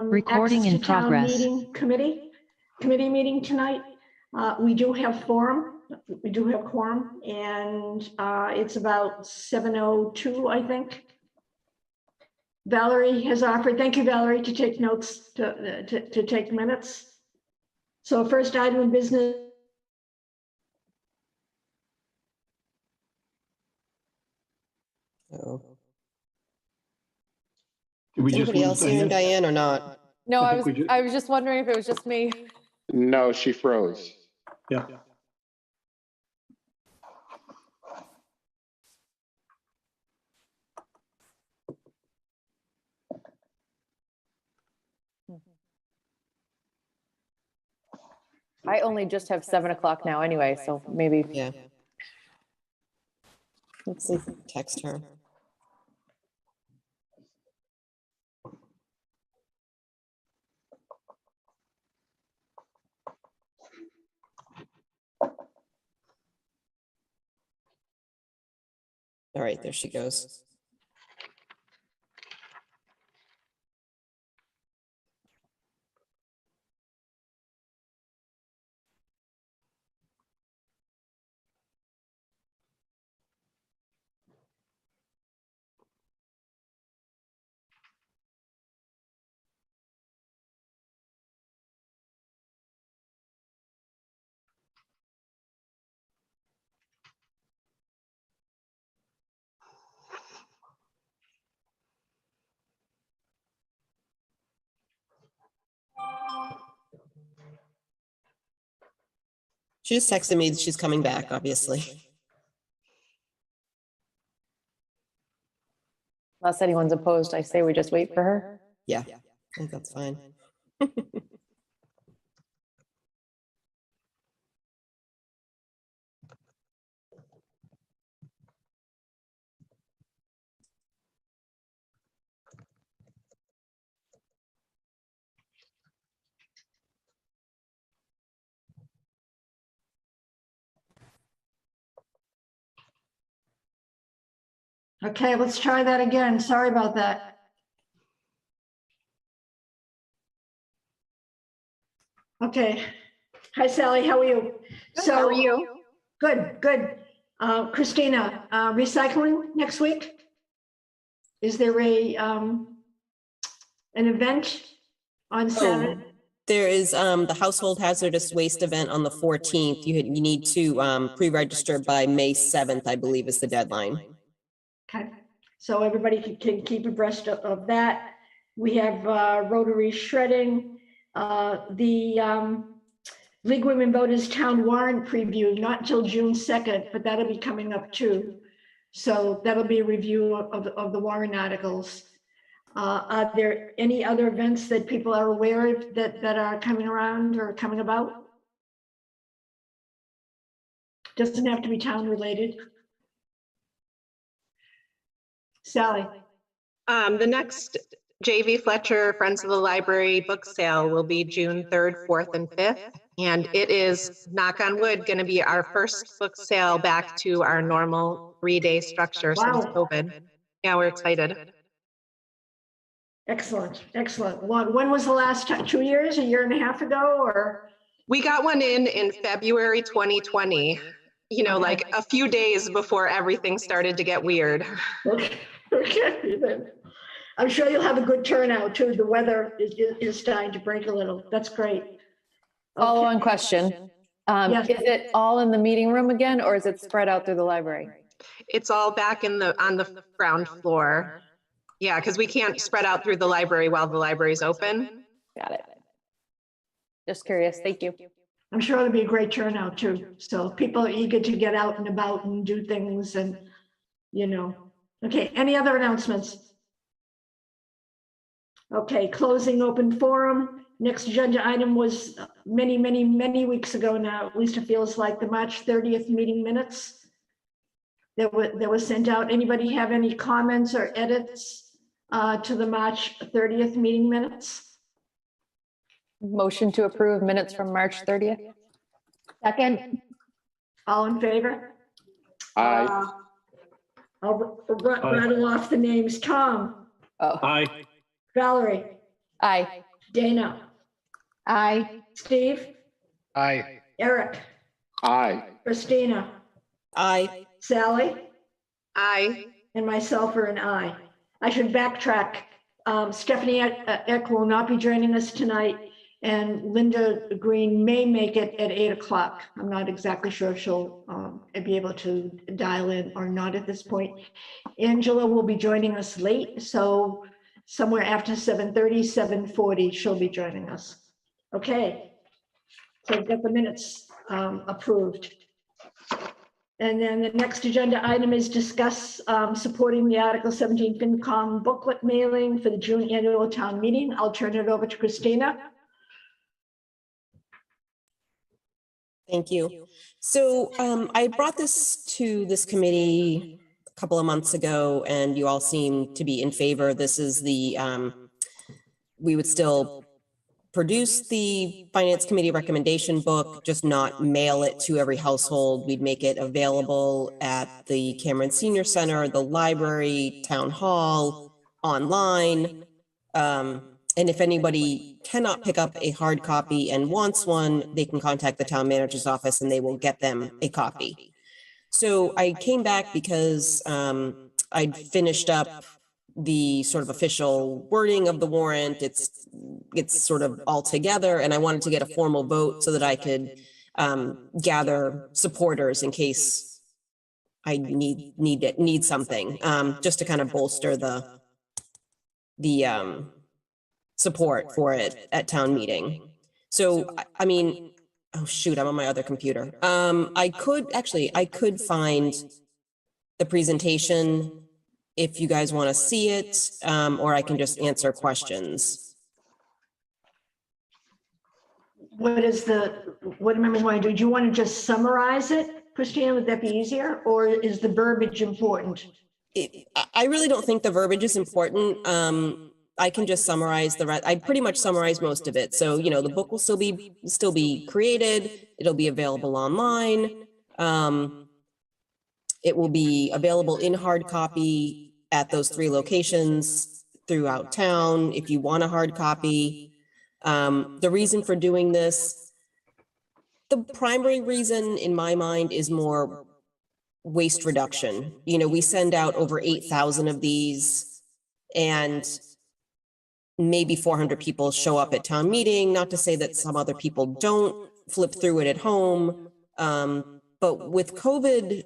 Recording access in to town progress. meeting committee meeting tonight. We do have quorum, and it's about 7:02, I think. Valerie has offered, thank you, Valerie, to take notes, to take minutes. So first item of business. Oh. Did we Is just anybody lose else hearing Diane? Diane or not? No, I I think we was just wondering if it was just me. No, she froze. Yeah. I only just have 7 o'clock now anyway, so maybe. Yeah. Let's see, text her. All right, there she goes. She just texted me that she's coming back, obviously. Unless anyone's opposed, I say we just wait for her. Yeah, I think that's fine. Okay, let's try that again. Sorry about that. Okay. Hi, Sally. How are you? How are you? Good, good. Christina, recycling next week? Is there an event on Saturday? There is the household hazardous waste event on the 14th. You need to pre-register by May 7th, I believe is the deadline. Okay, so everybody can keep abreast of that. We have Rotary shredding, the League of Women Voters Town Warrant preview, not until June 2nd, but that'll be coming up too. So that'll be a review of the warrant articles. Are there any other events that people are aware of that are coming around or coming about? Doesn't have to be town related. Sally. The next JV Fletcher Friends of the Library book sale will be June 3rd, 4th, and 5th. And it is, knock on wood, going to be our first book sale back to our normal 3-day structure since COVID. Yeah, we're excited. Excellent, excellent. When was the last time? 2 years, a year and a half ago, or? We got one in February 2020, you know, like a few days before everything started to get weird. Okay, then. I'm sure you'll have a good turnout too. The weather is starting to break a little. That's great. Follow-on question. Yes. Is it all in the meeting room again, or is it spread out through the library? It's all back on the ground floor. Yeah, because we can't spread out through the library while the library's open. Got it. Just curious. Thank you. I'm sure it'll be a great turnout too. So people are eager to get out and about and do things and, you know. Okay, any other announcements? Okay, closing open forum. Next agenda item was many weeks ago now, at least it feels like, the March 30th meeting minutes that were sent out. Anybody have any comments or edits to the March 30th meeting minutes? Motion to approve minutes from March 30th. Second. All in favor? Aye. I'll rattle off the names. Tom. Oh, Aye. Valerie. aye. Dana, Aye. Steve, Aye. Eric, Aye. Christina, Aye. Sally, Aye. and myself are an aye. I should backtrack. Stephanie Eck will not be joining us tonight, and Linda Green may make it at 8 o'clock. I'm not exactly sure if she'll be able to dial in or not at this point. Angela will be joining us late, so somewhere after 7:30, 7:40, she'll be joining us. Okay, so we've got the minutes approved. And then the next agenda item is discuss supporting the Article 17 FinCom booklet mailing for the June annual town meeting. I'll turn it over to Christina. Thank you. So I brought this to this committee a couple of months ago, and you all seem to be in favor. This is the, we would still produce the Finance Committee recommendation book, just not mail it to every household. We'd make it available at the Cameron Senior Center, the library, town hall, online. And if anybody cannot pick up a hard copy and wants one, they can contact the town manager's office and they will get them a copy. So I came back because I'd finished up the sort of official wording of the warrant. It's sort of all together, and I wanted to get a formal vote so that I could gather supporters in case I need something, just to kind of bolster the support for it at town meeting. So I mean, oh shoot, I'm on my other computer. I could find the presentation if you guys want to see it, or I can just answer questions. What am I going to do? Do you want to just summarize it, Christina? Would that be easier? Or is the verbiage important? I really don't think the verbiage is important. I can just summarize the rest. I pretty much summarized most of it. So, you know, the book will still be created. It'll be available online. It will be available in hard copy at those 3 locations throughout town if you want a hard copy. The reason for doing this, the primary reason in my mind is more waste reduction. You know, we send out over 8,000 of these, and maybe 400 people show up at town meeting. Not to say that some other people don't flip through it at home. But with COVID,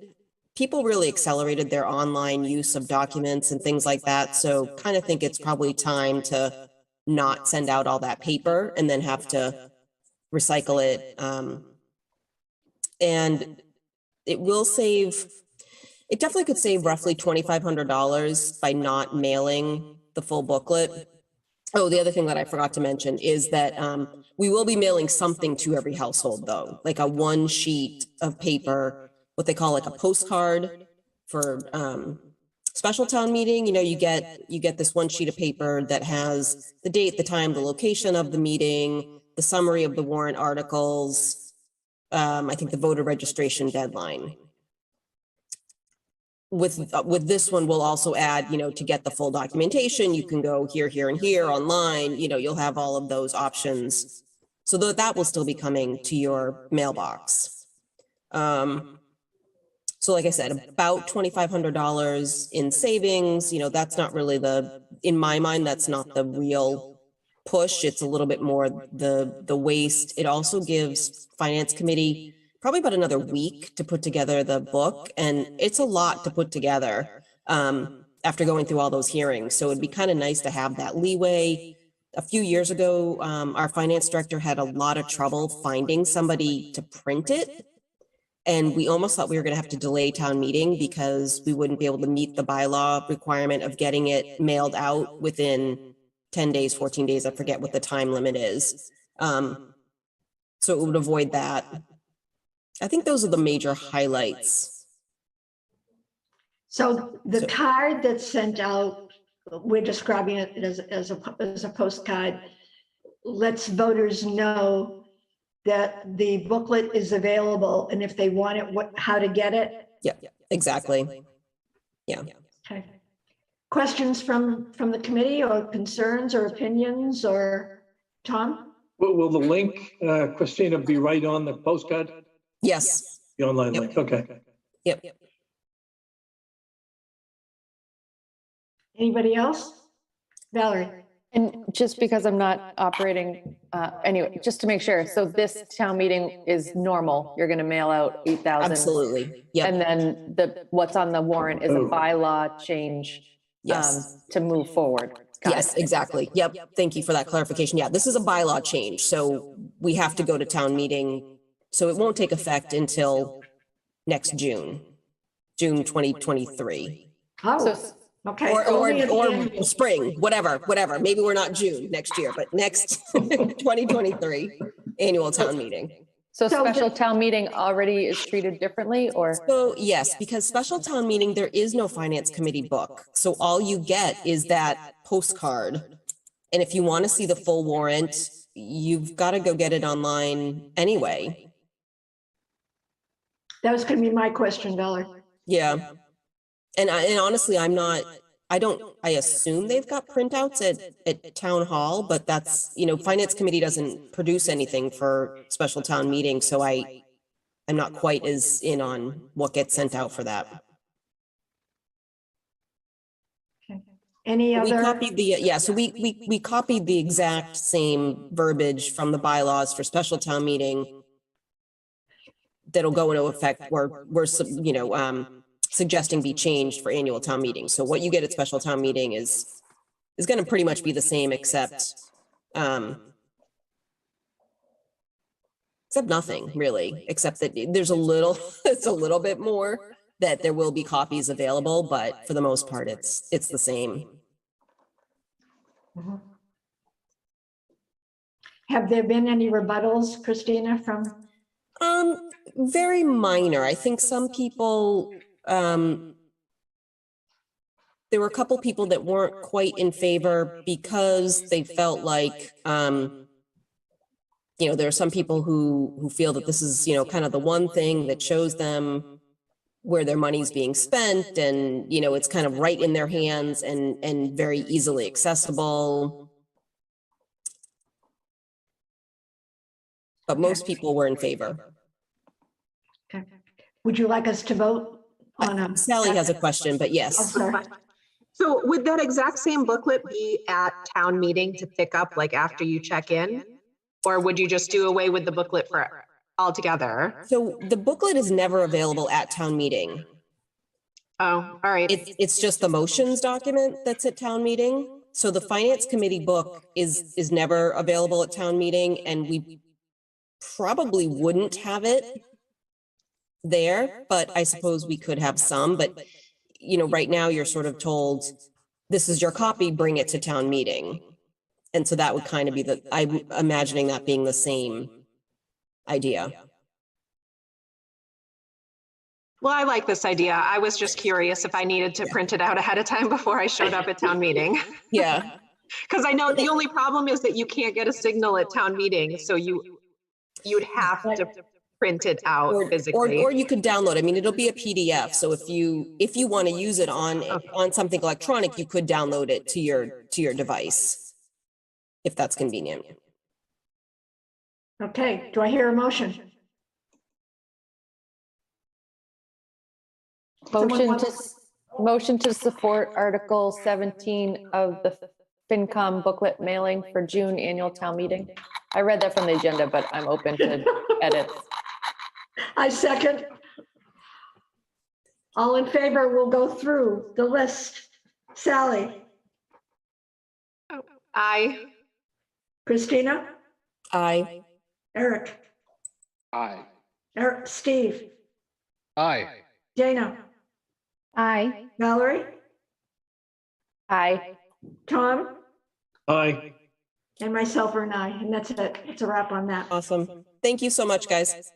people really accelerated their online use of documents and things like that. So kind of think it's probably time to not send out all that paper and then have to recycle it. And it will save, it definitely could save roughly $2,500 by not mailing the full booklet. Oh, the other thing that I forgot to mention is that we will be mailing something to every household though, like a 1 sheet of paper, what they call like a postcard for special town meeting. You know, you get this 1 sheet of paper that has the date, the time, the location of the meeting, the summary of the warrant articles, I think the voter registration deadline. With this one, we'll also add, you know, to get the full documentation, you can go here, here, and here online. You know, you'll have all of those options. So that will still be coming to your mailbox. So like I said, about $2,500 in savings. You know, that's not really in my mind, that's not the real push. It's a little bit more the waste. It also gives Finance Committee probably about another week to put together the book. And it's a lot to put together after going through all those hearings. So it'd be kind of nice to have that leeway. A few years ago, our finance director had a lot of trouble finding somebody to print it. And we almost thought we were going to have to delay town meeting because we wouldn't be able to meet the bylaw requirement of getting it mailed out within 10 days, 14 days. I forget what the time limit is. So it would avoid that. I think those are the major highlights. So the card that's sent out, we're describing it as a postcard, lets voters know that the booklet is available, and if they want it, how to get it. Yeah, exactly. Yeah. Okay. Questions from the committee, or concerns or opinions, or Tom? Will the link, Christina, be right on the postcard? Yes. The online Yep. link, okay. Yep. Anybody else? Valerie? And just because I'm not operating, anyway, just to make sure, so this town meeting is normal, you're gonna mail out 8,000. Absolutely. And Yep. then what's on the warrant is a Oh. bylaw change Yes. to move forward. Got Yes, it. exactly. Yep. Thank you for that clarification. Yeah, this is a bylaw change, so we have to go to town meeting. So it won't take effect until next June, June 2023. Oh, So okay. Or Only at the end. spring, whatever. Maybe we're not June next year, but next 2023 annual town meeting. So So special the- town meeting already is treated differently, or? So yes, because special town meeting, there is no finance committee book. So all you get is that postcard. And if you want to see the full warrant, you've got to go get it online anyway. That was going to be my question, Valerie. Yeah. And honestly, I assume they've got printouts at town hall, but that's, finance committee doesn't produce anything for special town meeting. So I'm not quite as in on what gets sent out for that. Any We other? copied so we copied the exact same verbiage from the bylaws for special town meeting that'll go into effect where we're, suggesting be changed for annual town meeting. So what you get at special town meeting is going to pretty much be the same, except nothing really, except that there's it's a little bit more that there will be copies available, but for the most part, it's the same. Mhm. Have there been any rebuttals, Christina, from? Very minor. I think some people, there were a couple people that weren't quite in favor because they felt like, there are some people who feel that this is, kind of the one thing that shows them where their money's being spent, and, it's kind of right in their hands and very easily accessible. But most people were in favor. Okay. Would you like us to vote on? Sally has a question, but I'm yes. sorry. So would that exact same booklet be at town meeting to pick up like after you check in? Or would you just do away with the booklet for altogether? So the booklet is never available at town meeting. Oh, all right. It's just the motions document that's at town meeting. So the finance committee book is never available at town meeting, and we probably wouldn't have it there, but I suppose we could have some. But, right now you're sort of told, this is your copy, bring it to town meeting. And so that would kind of be I'm imagining that being the same idea. Well, I like this idea. I was just curious if I needed to print it out ahead of time before I showed up at town meeting. Yeah. Because I know the only problem is that you can't get a signal at town meeting, so you'd have to print it out physically. Or you could download. I mean, it'll be a PDF. So if you want to use it on something electronic, you could download it to your device, if that's convenient. Okay, do I hear a motion? Motion to support Article 17 of the FinCom booklet mailing for June annual town meeting. I read that from the agenda, but I'm open to edits. I second. All in favor, we'll go through the list. Sally, Aye. Christina, Aye. Eric, Aye. Steve, Aye. Dana, Aye. Valerie, Aye. Tom, Aye. and myself are an aye, and that's it. It's a wrap on that. Awesome. Thank you so much, guys.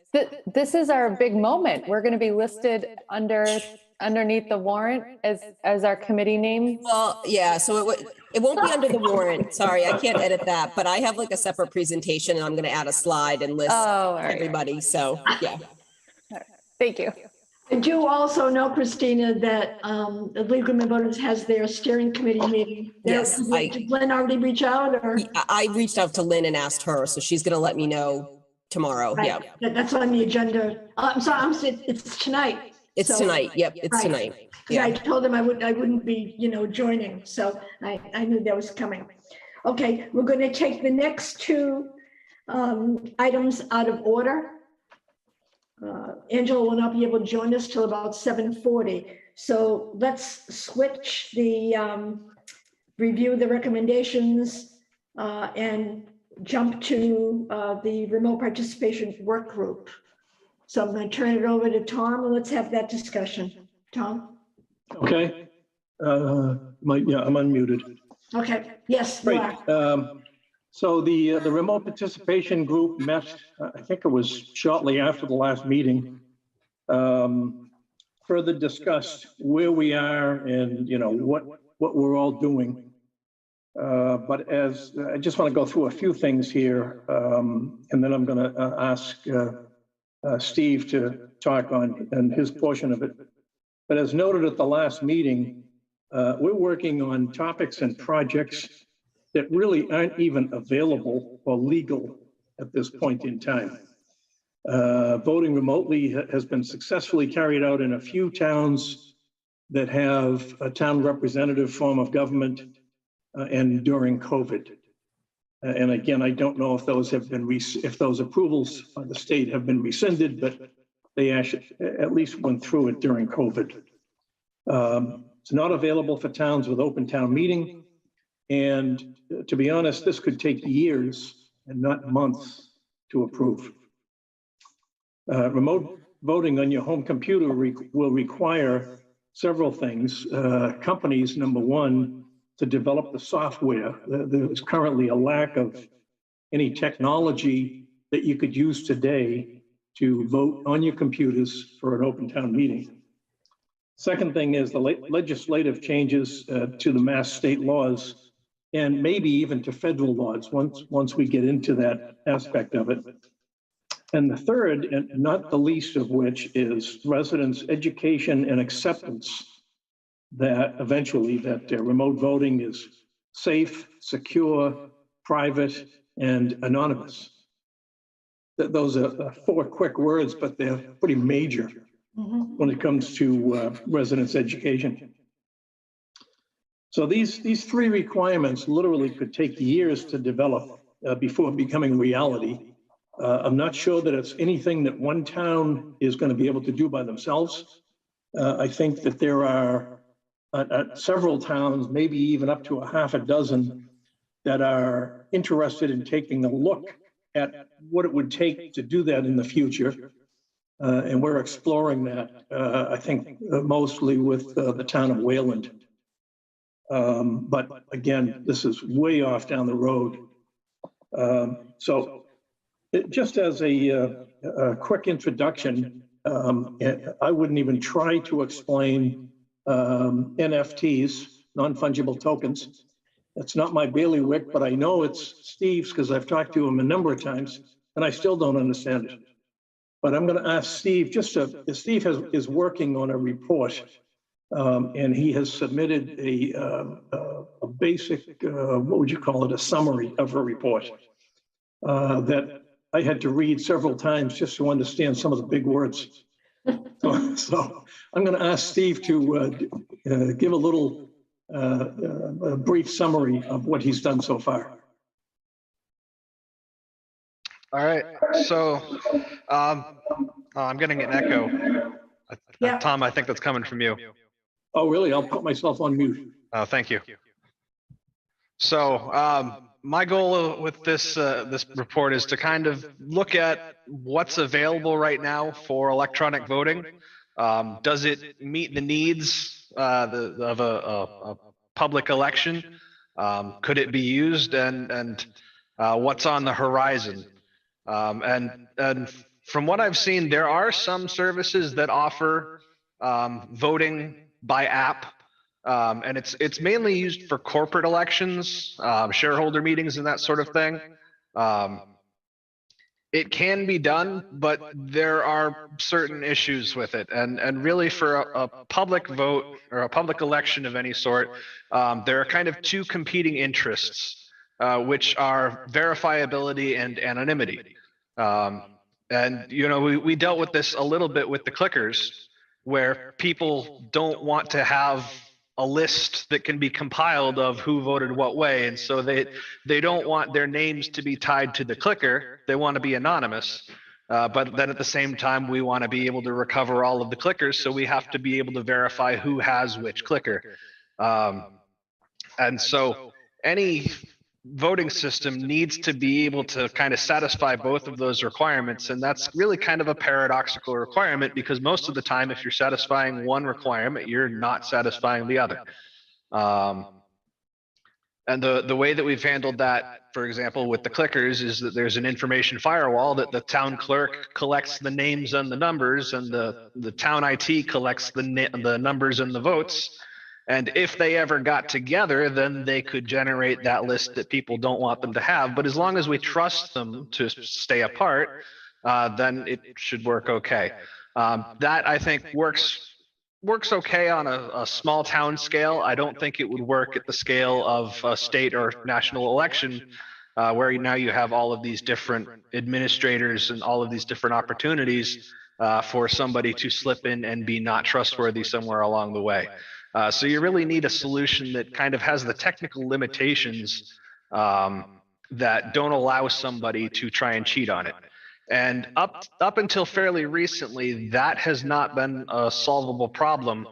This is our big moment. We're going to be listed underneath the warrant as our committee name. Well, yeah, so it won't be under the warrant. Sorry, I can't edit that, but I have like a separate presentation and I'm going to add a slide and list Oh, all right. everybody. So, yeah. Thank you. I do also know, Christina, that the League of Women Voters has their steering committee meeting. Yes, Did Glenn already reach out or? I reached out to Lynn and asked her, so she's gonna let me know tomorrow. Right, Yeah, that's on the agenda. I'm sorry, it's tonight. it's So- tonight. Yep, it's Right. tonight. 'Cause I Yeah. told him I wouldn't be, joining, so I knew that was coming. Okay, we're going to take the next two items out of order. Angela will not be able to join us till about 7:40. So let's switch the review the recommendations and jump to the remote participation work group. So I'm going to turn it over to Tom and let's have that discussion. Tom? Okay. I'm unmuted. Okay, yes, you Great. are. So the remote participation group met, I think it was shortly after the last meeting, further discussed where we are and, what we're all doing. But as I just want to go through a few things here, and then I'm going to ask Steve to talk on his portion of it. But as noted at the last meeting, we're working on topics and projects that really aren't even available or legal at this point in time. Voting remotely has been successfully carried out in a few towns that have a town representative form of government and during COVID. And again, I don't know if those have been, if those approvals by the state have been rescinded, but they actually at least went through it during COVID. It's not available for towns with open town meeting. And to be honest, this could take years and not months to approve. Remote voting on your home computer will require several things. Companies, number one, to develop the software. There's currently a lack of any technology that you could use today to vote on your computers for an open town meeting. Second thing is the legislative changes to the mass state laws and maybe even to federal laws once we get into that aspect of it. And the third, and not the least of which, is residents' education and acceptance that eventually that remote voting is safe, secure, private, and anonymous. Those are four quick words, but they're pretty major when it comes to residents' education. So these three requirements literally could take years to develop before becoming reality. I'm not sure that it's anything that one town is going to be able to do by themselves. I think that there are several towns, maybe even up to a half a dozen, that are interested in taking a look at what it would take to do that in the future. And we're exploring that, I think, mostly with the town of Wayland. But again, this is way off down the road. So just as a quick introduction, I wouldn't even try to explain NFTs, non-fungible tokens. That's not my bailiwick, but I know it's Steve's because I've talked to him a number of times and I still don't understand it. But I'm going to ask Steve, Steve is working on a report and he has submitted a basic, what would you call it, a summary of a report that I had to read several times just to understand some of the big words. So I'm going to ask Steve to give a little a brief summary of what he's done so far. All right, so I'm getting an echo. Yeah. Tom, I think that's coming from you. Oh, really? I'll put myself on mute. Thank you. So my goal with this this report is to kind of look at what's available right now for electronic voting. Does it meet the needs of a public election? Could it be used, and what's on the horizon? And from what I've seen, there are some services that offer voting by app. And it's mainly used for corporate elections, shareholder meetings, and that sort of thing. it can be done, but there are certain issues with it. And really for a public vote or a public election of any sort, there are kind of two competing interests, which are verifiability and anonymity. And, you know, we dealt with this a little bit with the clickers, where people don't want to have a list that can be compiled of who voted what way. And so they don't want their names to be tied to the clicker. They want to be anonymous. But then at the same time, we want to be able to recover all of the clickers. So we have to be able to verify who has which clicker. And so any voting system needs to be able to kind of satisfy both of those requirements. And that's really kind of a paradoxical requirement, because most of the time, if you're satisfying one requirement, you're not satisfying the other. And the way that we've handled that, for example, with the clickers, is that there's an information firewall that the town clerk collects the names and the numbers, and the town IT collects the numbers and the votes. And if they ever got together, then they could generate that list that people don't want them to have. But as long as we trust them to stay apart, then it should work okay. That, I think, works okay on a small town scale. I don't think it would work at the scale of a state or national election, where now you have all of these different administrators and all of these different opportunities for somebody to slip in and be not trustworthy somewhere along the way. So you really need a solution that kind of has the technical limitations that don't allow somebody to try and cheat on it. And up until fairly recently, that has not been a solvable problem.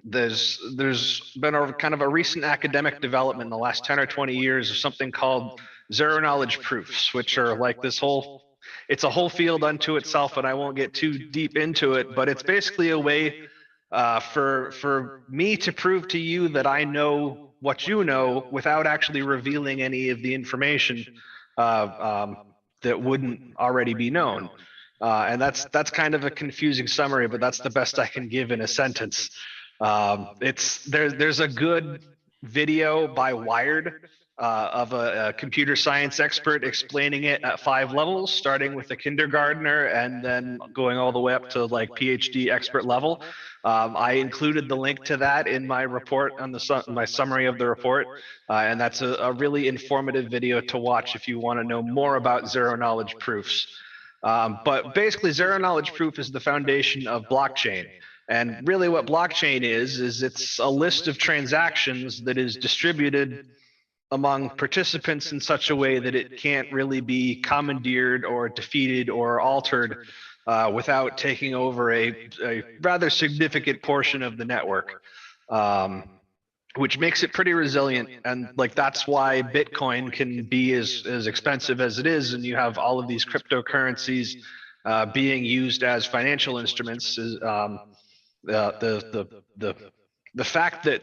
There's been a kind of a recent academic development in the last 10 or 20 years of something called zero knowledge proofs, which are like it's a whole field unto itself, and I won't get too deep into it, but it's basically a way for me to prove to you that I know what you know without actually revealing any of the information that wouldn't already be known. And that's kind of a confusing summary, but that's the best I can give in a sentence. There's a good video by Wired of a computer science expert explaining it at 5 levels, starting with a kindergartner and then going all the way up to like PhD expert level. I included the link to that in my report on my summary of the report, and that's a really informative video to watch if you want to know more about zero knowledge proofs. But basically, zero knowledge proof is the foundation of blockchain. And really what blockchain is it's a list of transactions that is distributed among participants in such a way that it can't really be commandeered or defeated or altered without taking over a rather significant portion of the network, which makes it pretty resilient. And like that's why Bitcoin can be as expensive as it is, and you have all of these cryptocurrencies being used as financial instruments. The fact that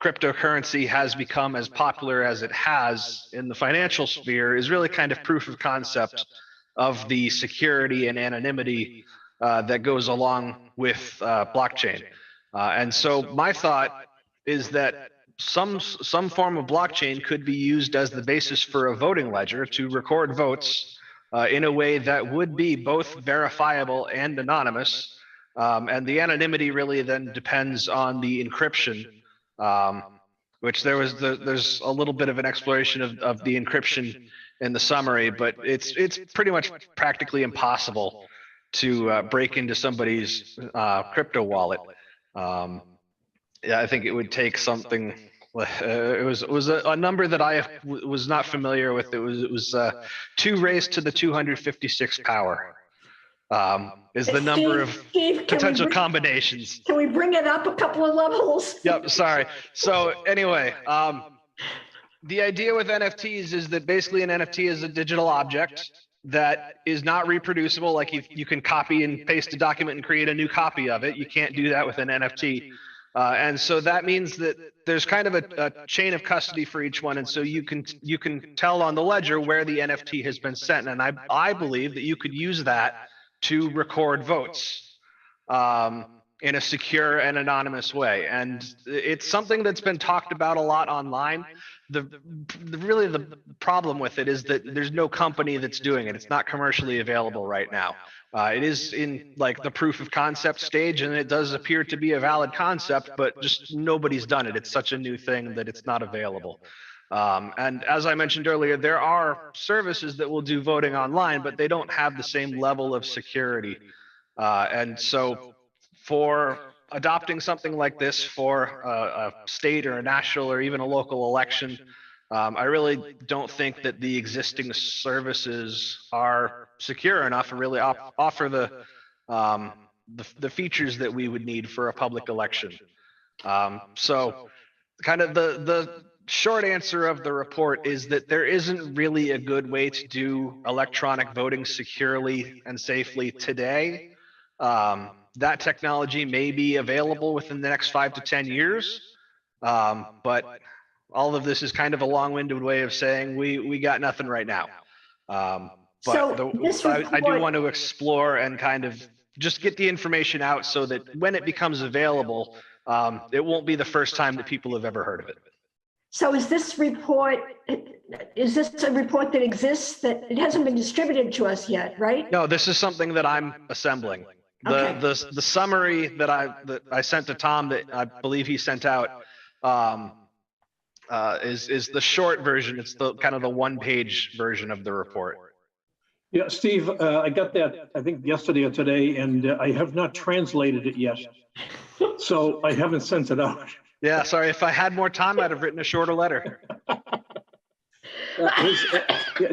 cryptocurrency has become as popular as it has in the financial sphere is really kind of proof of concept of the security and anonymity that goes along with blockchain. And so my thought is that some form of blockchain could be used as the basis for a voting ledger to record votes in a way that would be both verifiable and anonymous. And the anonymity really then depends on the encryption, which there's a little bit of an exploration of the encryption in the summary, but it's pretty much practically impossible to break into somebody's crypto wallet. Yeah, I think it would take something. It was a number that I was not familiar with. It was 2 raised to the 256 power. Is the number of potential combinations. Can we bring it up a couple of levels? Yep, sorry. So anyway, the idea with NFTs is that basically an NFT is a digital object that is not reproducible. Like you can copy and paste a document and create a new copy of it. You can't do that with an NFT. And so that means that there's kind of a chain of custody for each one. And so you can tell on the ledger where the NFT has been sent. And I believe that you could use that to record votes in a secure and anonymous way. And it's something that's been talked about a lot online. really the problem with it is that there's no company that's doing it. It's not commercially available right now. It is in like the proof of concept stage, and it does appear to be a valid concept, but just nobody's done it. It's such a new thing that it's not available. And as I mentioned earlier, there are services that will do voting online, but they don't have the same level of security. And so for adopting something like this for a state or a national or even a local election, I really don't think that the existing services are secure enough to really offer the features that we would need for a public election. So kind of the short answer of the report is that there isn't really a good way to do electronic voting securely and safely today. That technology may be available within the next 5 to 10 years, but all of this is kind of a long-winded way of saying we got nothing right now. I do want to explore and kind of just get the information out so that when it becomes available, it won't be the first time that people have ever heard of it. So is this a report that exists, that it hasn't been distributed to us yet, right? No, this is something that I'm assembling. The summary that I sent to Tom that I believe he sent out is the short version. It's the kind of the one-page version of the report. Yeah, Steve, I got that, I think yesterday or today, and I have not translated it yet. So I haven't sent it out. Yeah, sorry. If I had more time, I'd have written a shorter letter.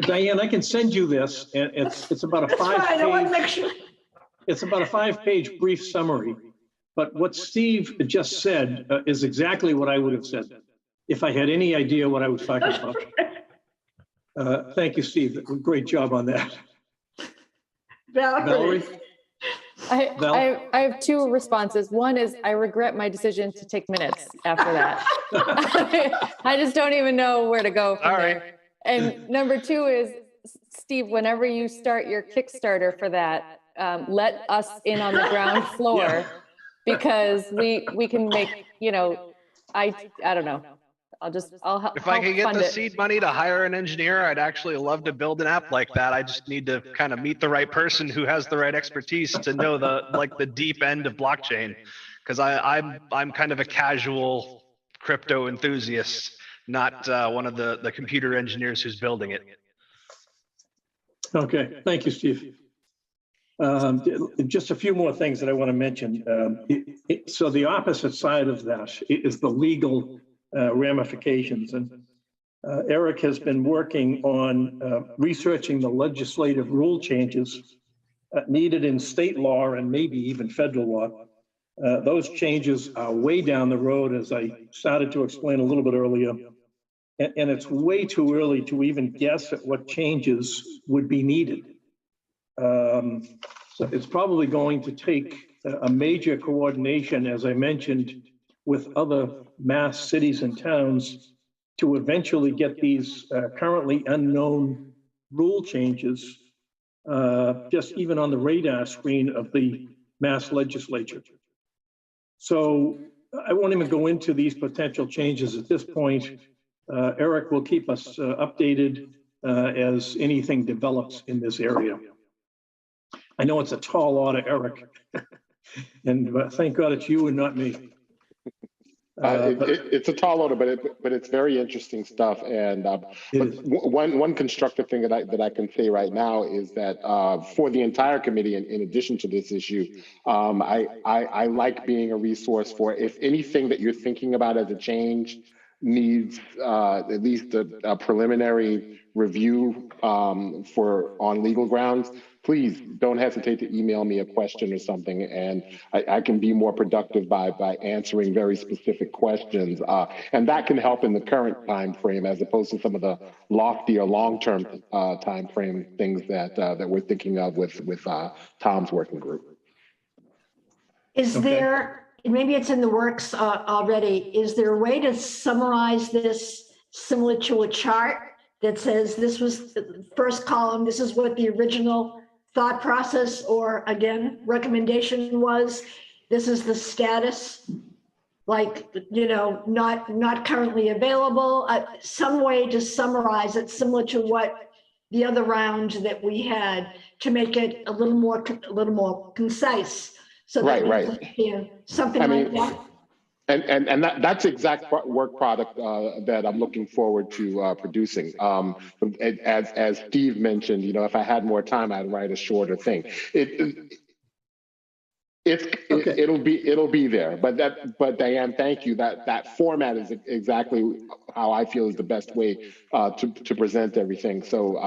Diane, I can send you this, and it's about a it's about a 5-page brief summary. But what Steve just said is exactly what I would have said if I had any idea what I was talking about. Thank you, Steve. Great job on that. Valerie? I have two responses. One is I regret my decision to take minutes after that. I just don't even know where to go from there. And number two is, Steve, whenever you start your Kickstarter for that, let us in on the ground floor, because we can make, I don't know. I'll help. If I could get the it. seed money to hire an engineer, I'd actually love to build an app like that. I just need to kind of meet the right person who has the right expertise to know the deep end of blockchain. Because I'm kind of a casual crypto enthusiast, not one of the computer engineers who's building it. Okay, thank you, Steve. Just a few more things that I want to mention. So the opposite side of that is the legal ramifications. And Eric has been working on researching the legislative rule changes needed in state law and maybe even federal law. Those changes are way down the road, as I started to explain a little bit earlier. And it's way too early to even guess at what changes would be needed. So it's probably going to take a major coordination, as I mentioned, with other mass cities and towns to eventually get these currently unknown rule changes just even on the radar screen of the mass legislature. So I won't even go into these potential changes at this point. Eric will keep us updated as anything develops in this area. I know it's a tall order, Eric, and thank God it's you and not me. It's a tall order, but it's very interesting stuff. And one constructive thing that I can say right now is that for the entire committee, in addition to this issue, I like being a resource for if anything that you're thinking about as a change needs at least a preliminary review on legal grounds. Please don't hesitate to email me a question or something, and I can be more productive by answering very specific questions. And that can help in the current time frame as opposed to some of the loftier long-term time frame things that we're thinking of with Tom's working group. Is there, maybe it's in the works already, is there a way to summarize this similar to a chart that says this was the first column, this is what the original thought process or, again, recommendation was, this is the status? like, not currently available, some way to summarize it, similar to what the other round that we had, to make it a little more concise. So that Right. yeah, something I like mean, that. And that's the exact work product that I'm looking forward to producing. As Steve mentioned, if I had more time, I'd write a shorter thing. It'll be there. But Diane, thank you. That format is exactly how I feel is the best way to present everything. So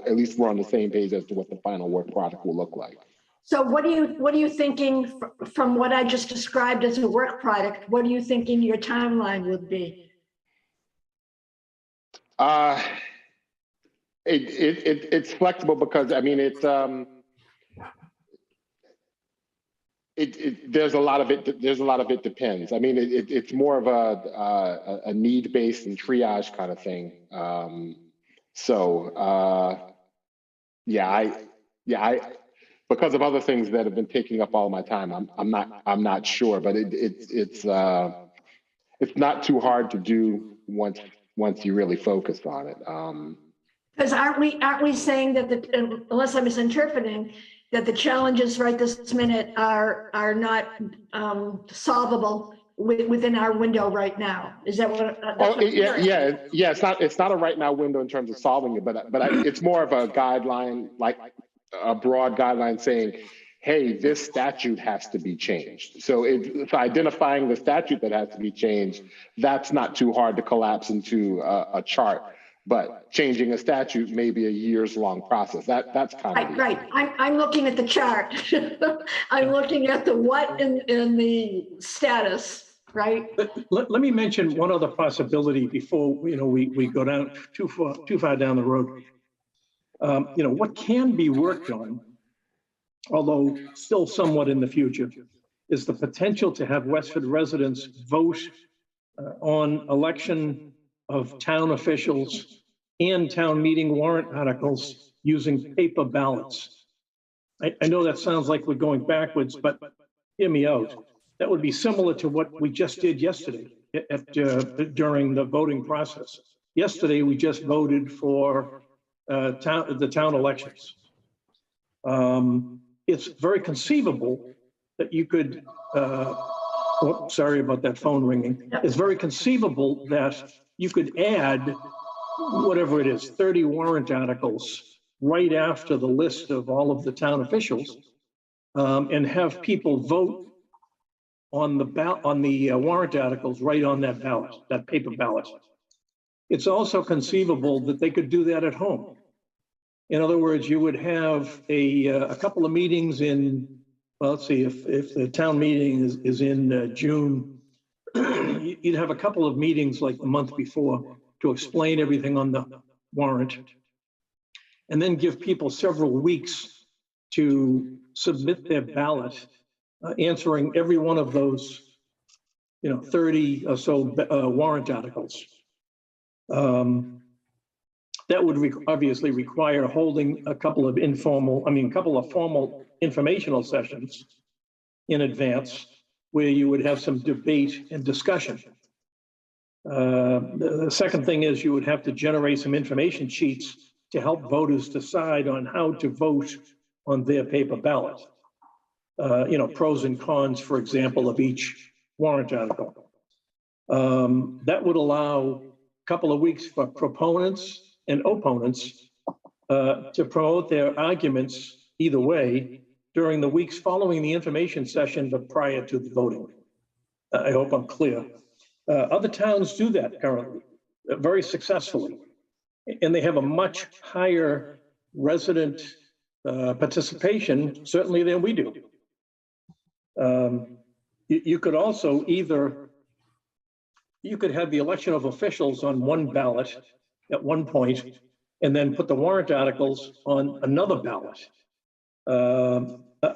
at least we're on the same page as to what the final work product will look like. So what are you thinking from what I just described as a work product? What are you thinking your timeline would be? It's flexible because I mean there's a lot of it depends. I mean it's more of a need-based and triage kind of thing. Because of other things that have been taking up all my time, I'm not sure, but it's not too hard to do once you really focus on it. Because aren't we saying that unless I'm misinterpreting, that the challenges right this minute are not solvable within our window right now? Is that what? Yeah. It's not a right now window in terms of solving it, but it's more of a guideline, like a broad guideline saying, hey, this statute has to be changed. So if identifying the statute that has to be changed, that's not too hard to collapse into a chart. But changing a statute may be a years-long process. That's kind of right. I'm looking at the chart. I'm looking at the what in the status, right? Let me mention one other possibility before we go down too far down the road. What can be worked on, although still somewhat in the future, is the potential to have Westford residents vote on election of town officials and town meeting warrant articles using paper ballots. I know that sounds like we're going backwards, but hear me out. That would be similar to what we just did yesterday during the voting process. Yesterday, we just voted for the town elections. It's very conceivable that you could, sorry about that phone ringing. It's very conceivable that you could add whatever it is, 30 warrant articles right after the list of all of the town officials, and have people vote on the warrant articles right on that ballot, that paper ballot. It's also conceivable that they could do that at home. In other words, you would have a couple of meetings in, well, let's see, if the town meeting is in June, you'd have a couple of meetings like the month before to explain everything on the warrant, and then give people several weeks to submit their ballot, answering every one of those, 30 or so warrant articles. That would obviously require holding a couple of formal informational sessions in advance, where you would have some debate and discussion. The second thing is you would have to generate some information sheets to help voters decide on how to vote on their paper ballot. Pros and cons, for example, of each warrant article. That would allow a couple of weeks for proponents and opponents to promote their arguments either way during the weeks following the information session, but prior to the voting. I hope I'm clear. Other towns do that currently very successfully, and they have a much higher resident participation, certainly, than we do. You could also you could have the election of officials on one ballot at one point, and then put the warrant articles on another ballot.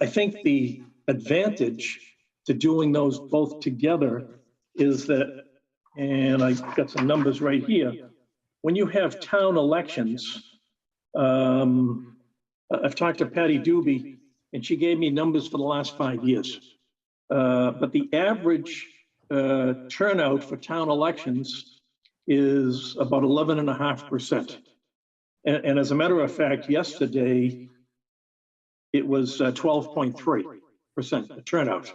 I think the advantage to doing those both together is that, and I've got some numbers right here, when you have town elections, I've talked to Patty Doobie, and she gave me numbers for the last 5 years. But the average turnout for town elections is about 11.5%. And as a matter of fact, yesterday, it was 12.3% turnout.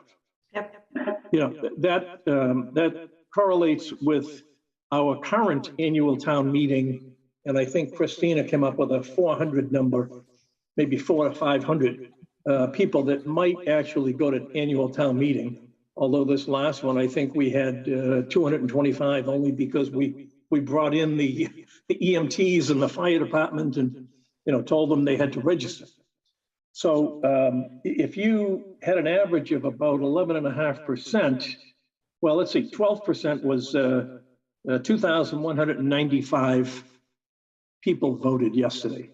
Yep. You know, that correlates with our current annual town meeting. And I think Christina came up with a 400 number, maybe 400 or 500 people that might actually go to annual town meeting. Although this last one, I think we had 225 only because we brought in the EMTs and the fire department and, you know, told them they had to register. So if you had an average of about 11.5%, well, let's see, 12% was 2,195 people voted yesterday.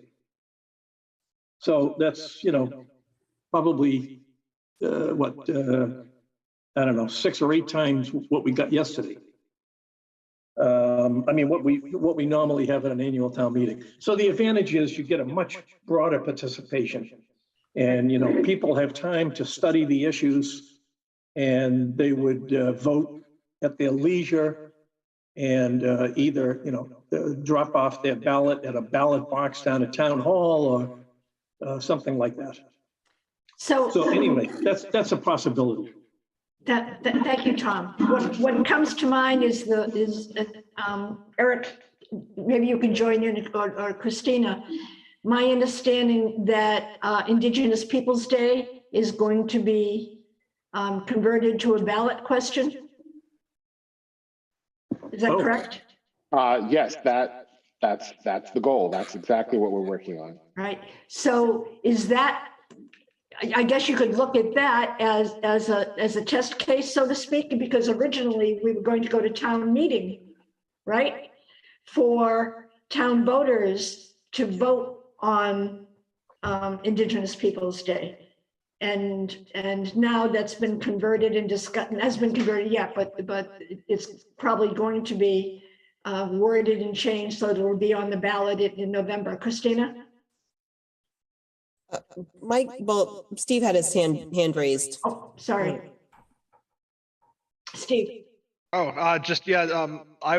So that's, you know, probably I don't know, 6 or 8 times what we got yesterday. I mean, what we normally have at an annual town meeting. So the advantage is you get a much broader participation, and you know, people have time to study the issues, and they would vote at their leisure, and either, you know, drop off their ballot at a ballot box down at town hall or something like that. So anyway, that's a possibility. Thank you, Tom. What comes to mind is Eric, maybe you can join in, or Christina. My understanding that Indigenous Peoples Day is going to be converted to a ballot question. Is that correct? Yes, that's the goal. That's exactly what we're working on. Right. So is that, I guess you could look at that as a test case, so to speak, because originally we were going to go to town meeting, right? For town voters to vote on Indigenous Peoples Day. And now that's been converted and discussed, hasn't been converted yet, but it's probably going to be worded and changed so that it will be on the ballot in November. Christina? Mike, well, Steve had his hand raised. Oh, sorry. Steve. Oh, I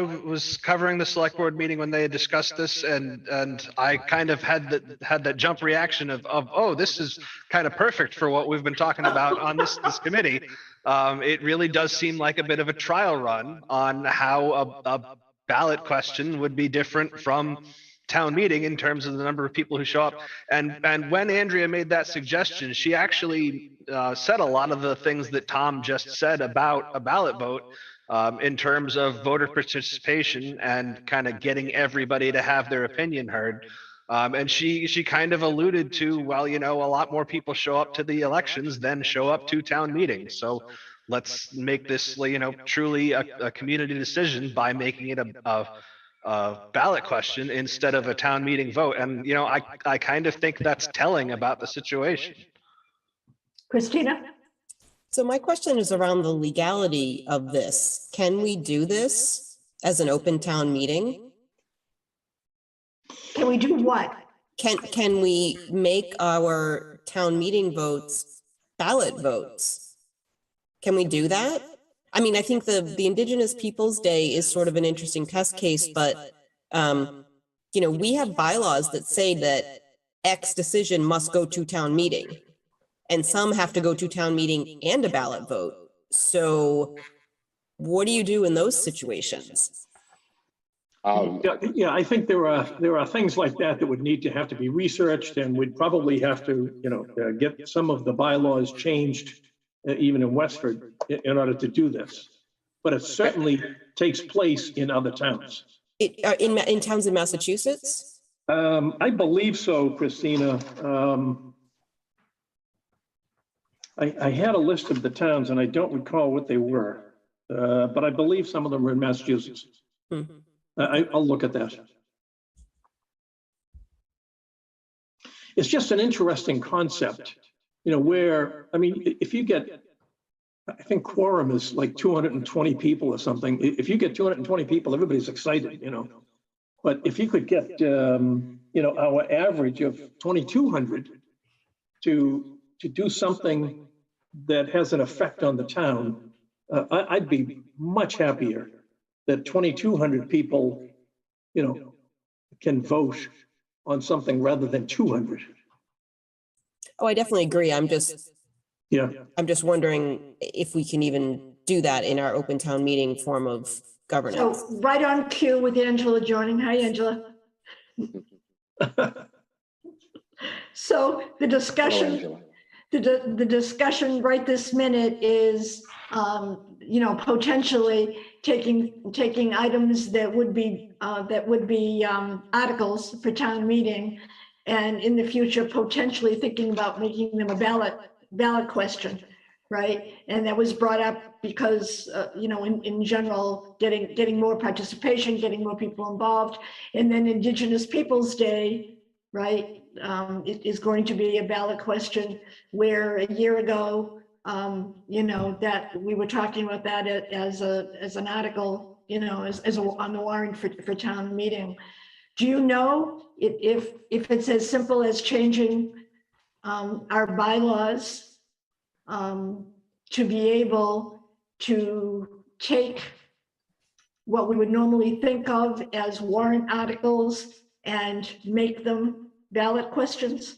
was covering the select board meeting when they had discussed this, and I kind of had that jump reaction of oh, this is kind of perfect for what we've been talking about on this committee. It really does seem like a bit of a trial run on how a ballot question would be different from town meeting in terms of the number of people who show up. And when Andrea made that suggestion, she actually said a lot of the things that Tom just said about a ballot vote. In terms of voter participation and kind of getting everybody to have their opinion heard. And she kind of alluded to, well, you know, a lot more people show up to the elections than show up to town meetings. So let's make this, you know, truly a community decision by making it a ballot question instead of a town meeting vote. And, you know, I kind of think that's telling about the situation. Christina? So my question is around the legality of this. Can we do this as an open town meeting? Can we do what? Can we make our town meeting votes ballot votes? Can we do that? I mean, I think the Indigenous Peoples Day is sort of an interesting test case, but you know, we have bylaws that say that X decision must go to town meeting. And some have to go to town meeting and a ballot vote. So what do you do in those situations? Yeah, I think there are things like that would need to have to be researched, and we'd probably have to, you know, get some of the bylaws changed, even in Westford, in order to do this. But it certainly takes place in other towns. In towns in Massachusetts? I believe so, Christina. I had a list of the towns, and I don't recall what they were, but I believe some of them were in Massachusetts. Mm-hmm. I'll look at that. It's just an interesting concept, you know, where, I mean, if you get, I think quorum is like 220 people or something. If you get 220 people, everybody's excited, you know. But if you could get, you know, our average of 2,200 to do something that has an effect on the town, I'd be much happier that 2,200 people, can vote on something rather than 200. Oh, I definitely agree. I'm just wondering if we can even do that in our open town meeting form of governance. So right on cue with Angela joining. Hi, Angela. So the discussion, Angela. the discussion right this minute is, potentially taking items that would be articles for town meeting, and in the future potentially thinking about making them a ballot question, right? And that was brought up because in general, getting more participation, getting more people involved, and then Indigenous Peoples Day, right? It is going to be a ballot question, where a year ago, that we were talking about that as an article, on the warrant for town meeting. Do you know if it's as simple as changing our bylaws to be able to take what we would normally think of as warrant articles and make them ballot questions?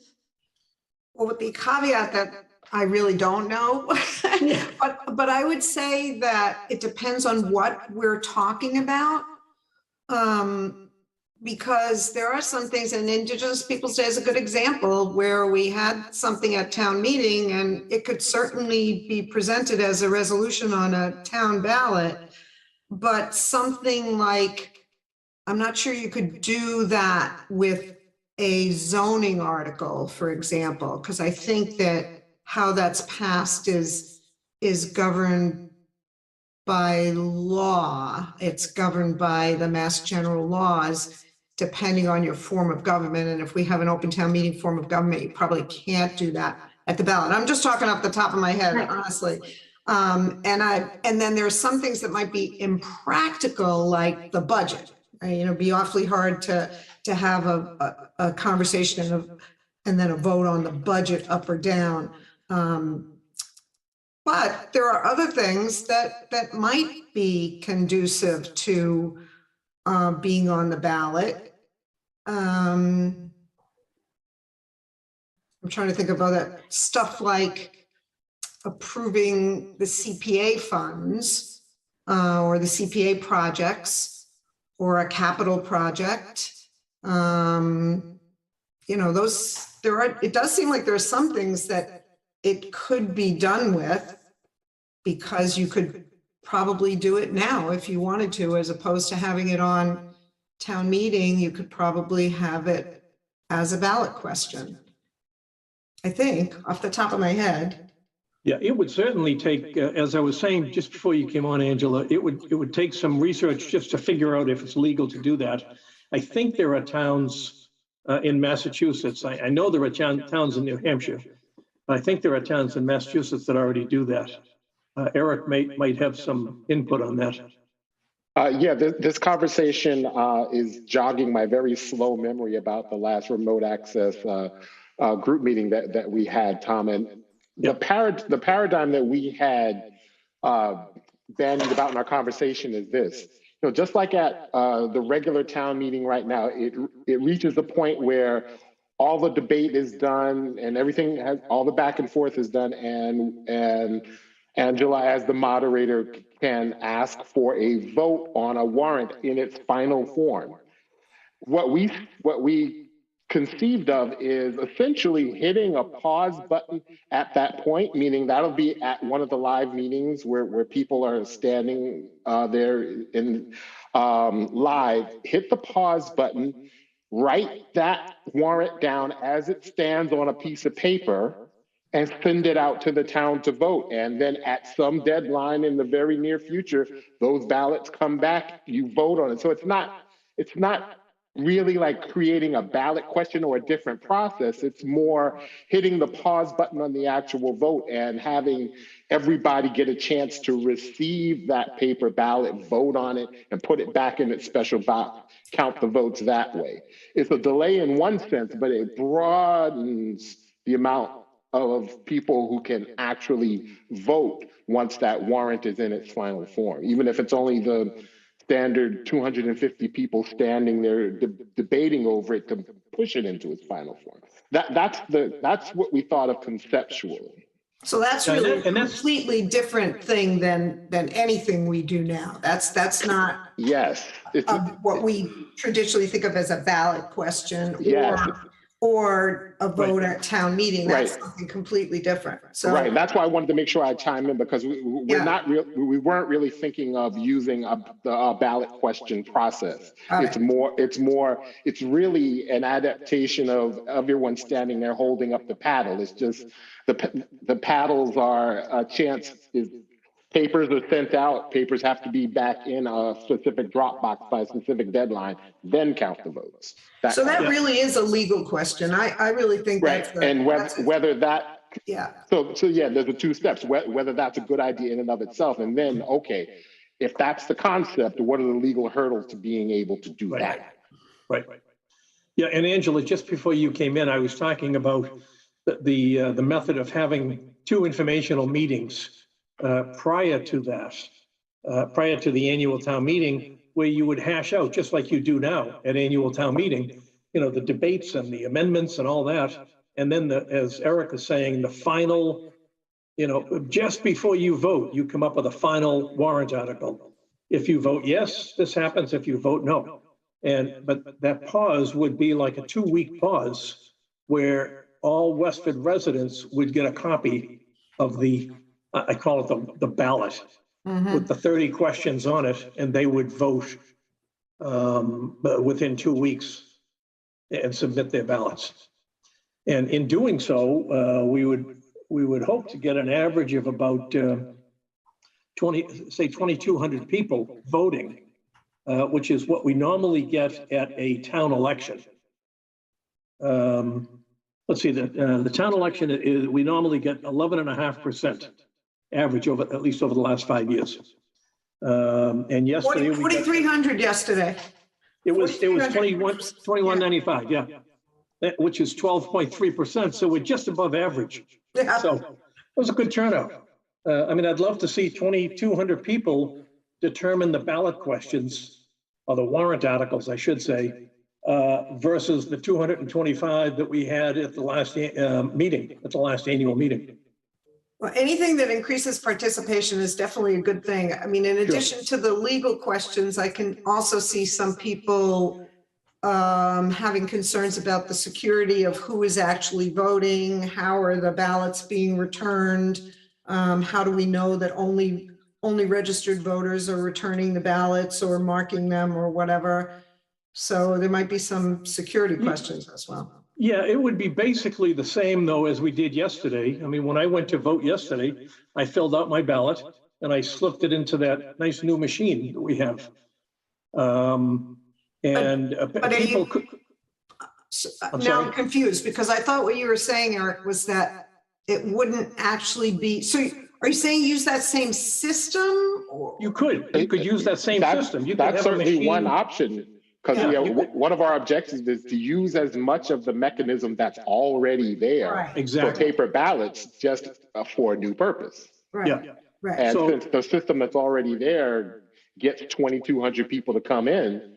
Well, with the caveat that I really don't know, but I would say that it depends on what we're talking about. Because there are some things, and Indigenous Peoples Day is a good example, where we had something at town meeting and it could certainly be presented as a resolution on a town ballot. But something like, I'm not sure you could do that with a zoning article, for example, because I think that how that's passed is governed by law. It's governed by the Mass General laws, depending on your form of government. And if we have an open town meeting form of government, you probably can't do that at the ballot. I'm just talking off the top of my head, honestly. And then there are some things that might be impractical, like the budget. It'd be awfully hard to have a conversation and then a vote on the budget up or down. But there are other things that might be conducive to being on the ballot. I'm trying to think of other stuff like approving the CPA funds or the CPA projects or a capital project. It does seem like there are some things that it could be done with, because you could probably do it now if you wanted to, as opposed to having it on town meeting. You could probably have it as a ballot question, I think, off the top of my head. Yeah, it would certainly take, as I was saying just before you came on, Angela, it would take some research just to figure out if it's legal to do that. I think there are towns in Massachusetts. I know there are towns in New Hampshire. I think there are towns in Massachusetts that already do that. Eric might have some input on that. Yeah, this conversation is jogging my very slow memory about the last remote access group meeting that we had, Tom. And the paradigm that we had bandied about in our conversation is this. Just like at the regular town meeting right now, it reaches a point where all the debate is done and everything all the back and forth is done, and Angela, as the moderator, can ask for a vote on a warrant in its final form. What we conceived of is essentially hitting a pause button at that point, meaning that'll be at one of the live meetings where people are standing there in live. Hit the pause button, write that warrant down as it stands on a piece of paper, and send it out to the town to vote. And then at some deadline in the very near future, those ballots come back, you vote on it. So it's not really like creating a ballot question or a different process. It's more hitting the pause button on the actual vote and having everybody get a chance to receive that paper ballot, vote on it, and put it back in its special box, count the votes that way. It's a delay in one sense, but it broadens the amount of people who can actually vote once that warrant is in its final form, even if it's only the standard 250 people standing there debating over it to push it into its final form. That's what we thought of conceptually. So that's really a completely different thing than anything we do now. That's not yes, what we traditionally think of as a ballot question yes. or a vote at town meeting. That's Right. something completely different. So right, that's why I wanted to make sure I chime in, because we weren't really thinking of using the ballot question process. It's really an adaptation of everyone standing there holding up the paddle. It's just the paddles are a chance. Papers are sent out, papers have to be back in a specific drop box by a specific deadline, then count the votes. So that really is a legal question. I really think right. And whether that, yeah. So yeah, there's the two steps, whether that's a good idea in and of itself. And then, okay, if that's the concept, what are the legal hurdles to being able to do that? Right. Yeah, and Angela, just before you came in, I was talking about the method of having two informational meetings prior to that, prior to the annual town meeting, where you would hash out, just like you do now at annual town meeting, you know, the debates and the amendments and all that. And then as Eric is saying, the final, you know, just before you vote, you come up with a final warrant article. If you vote yes, this happens. If you vote no. But that pause would be like a 2-week pause where all Westford residents would get a copy of the, I call it the ballot, with the 30 questions on it, and they would vote within 2 weeks and submit their ballots. And in doing so, we would hope to get an average of about 2,200 people voting, which is what we normally get at a town election. Let's see, the town election is, we normally get 11.5% average over, at least over the last 5 years. And yesterday 4,300 yesterday. It was 21.95, yeah, which is 12.3%. So we're just above average. Yeah. So it was a good turnout. I mean, I'd love to see 2,200 people determine the ballot questions, or the warrant articles, I should say, versus the 225 that we had at the last meeting, at the last annual meeting. Well, anything that increases participation is definitely a good thing. I mean, in addition to the legal questions, I can also see some people having concerns about the security of who is actually voting, how are the ballots being returned, how do we know that only registered voters are returning the ballots or marking them or whatever. So there might be some security questions as well. Yeah, it would be basically the same though as we did yesterday. I mean, when I went to vote yesterday, I filled out my ballot and I slipped it into that nice new machine that we have. People could. Now I'm confused because I thought what you were saying, Eric, was that it wouldn't actually be. So are you saying use that same system? Or? You could use that same system. That's certainly one option. Because one of our objectives is to use as much of the mechanism that's already there for paper ballots, just for a new purpose. Right. Yeah. Right. And since the system that's already there gets 2,200 people to come in,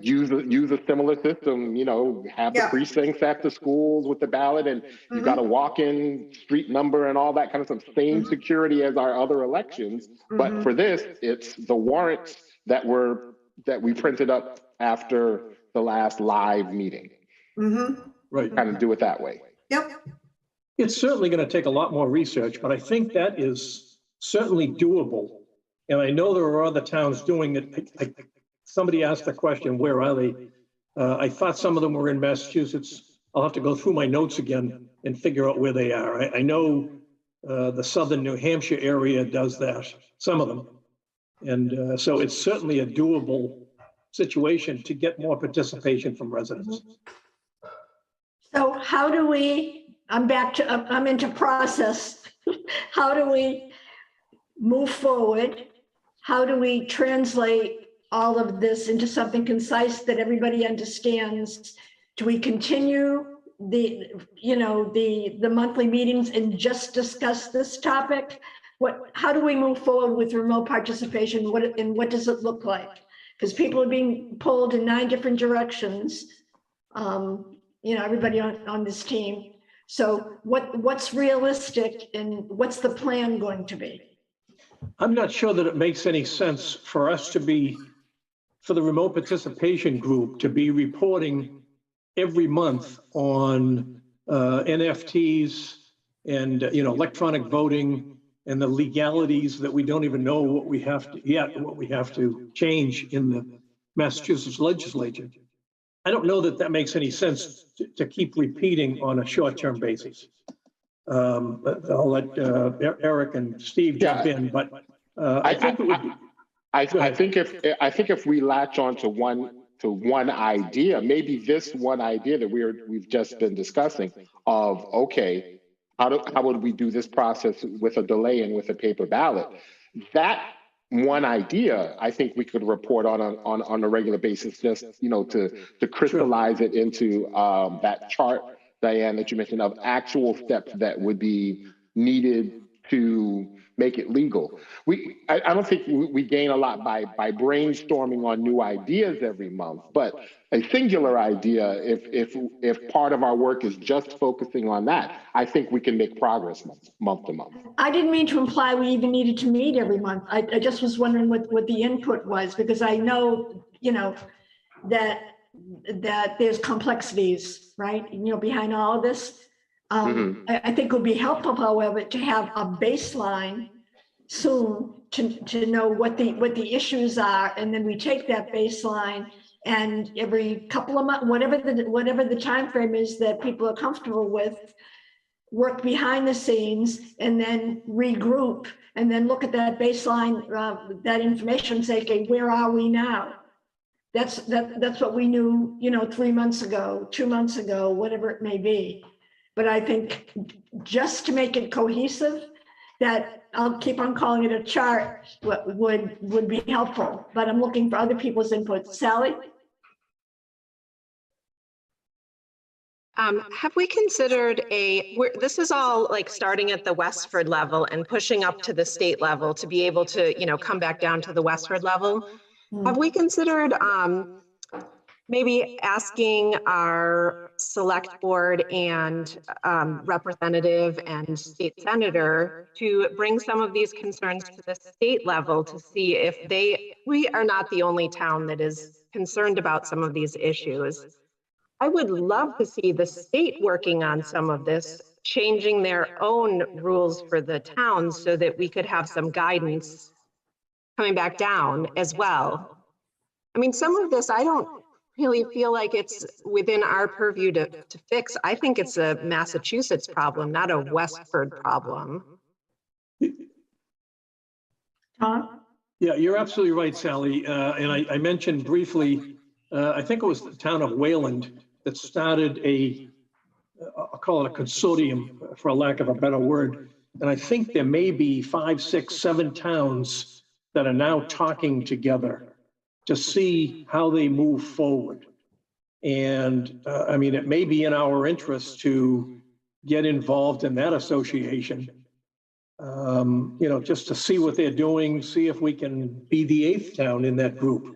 use a similar system. You know, have the precincts at the schools with the ballot, and you got a walk-in street number and all that kind of stuff. Same security as our other elections, but for this, it's the warrants that we printed up after the last live meeting. Right. Kind of do it that way. Yep. It's certainly going to take a lot more research, but I think that is certainly doable. And I know there are other towns doing it. Somebody asked the question, where are they? I thought some of them were in Massachusetts. I'll have to go through my notes again and figure out where they are. I know the southern New Hampshire area does that, some of them. And so it's certainly a doable situation to get more participation from residents. So how do we, I'm into process. How do we move forward? How do we translate all of this into something concise that everybody understands? Do we continue the monthly meetings and just discuss this topic? How do we move forward with remote participation? What does it look like? Because people are being pulled in 9 different directions. Everybody on this team. So what's realistic and what's the plan going to be? I'm not sure that it makes any sense for us to be, for the remote participation group to be reporting every month on NFTs and, electronic voting and the legalities that we don't even know what we have to change in the Massachusetts legislature. I don't know that makes any sense to keep repeating on a short-term basis. But I'll let Eric and Steve jump in, but I think it would be. I think if we latch on to one idea, maybe this one idea that we've just been discussing of, okay, how would we do this process with a delay and with a paper ballot? That one idea, I think we could report on a regular basis, just to crystallize it into that chart, Diane, that you mentioned, of actual steps that would be needed to make it legal. I don't think we gain a lot by brainstorming on new ideas every month, but a singular idea, if part of our work is just focusing on that, I think we can make progress month to month. I didn't mean to imply we even needed to meet every month. I just was wondering what the input was, because I know, that there's complexities, right? Behind all of this. I think it would be helpful, however, to have a baseline soon to know what the issues are, and then we take that baseline and every couple of months, whatever the time frame is that people are comfortable with, work behind the scenes and then regroup and then look at that baseline, that information, and say, okay, where are we now? That's what we knew, 3 months ago, 2 months ago, whatever it may be. But I think just to make it cohesive, that I'll keep on calling it a chart, would be helpful. But I'm looking for other people's input. Sally? Have we considered this is all like starting at the Westford level and pushing up to the state level to be able to, come back down to the Westford level. Have we considered maybe asking our select board and representative and state senator to bring some of these concerns to the state level to see if we are not the only town that is concerned about some of these issues. I would love to see the state working on some of this, changing their own rules for the towns so that we could have some guidance coming back down as well. I mean, some of this, I don't really feel like it's within our purview to fix. I think it's a Massachusetts problem, not a Westford problem. Tom? Yeah, you're absolutely right, Sally. And I mentioned briefly, I think it was the town of Wayland that started I'll call it a consortium for a lack of a better word. And I think there may be 5, 6, 7 towns that are now talking together to see how they move forward. And I mean, it may be in our interest to get involved in that association, just to see what they're doing, see if we can be the 8th town in that group,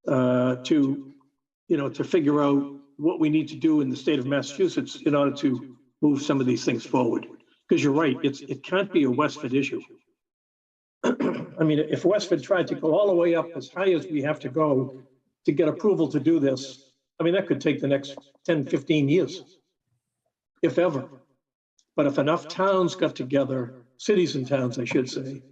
to figure out what we need to do in the state of Massachusetts in order to move some of these things forward. Because you're right, it can't be a Westford issue. I mean, if Westford tried to go all the way up as high as we have to go to get approval to do this, I mean, that could take the next 10, 15 years, if ever. But if enough towns got together, cities and towns, I should say,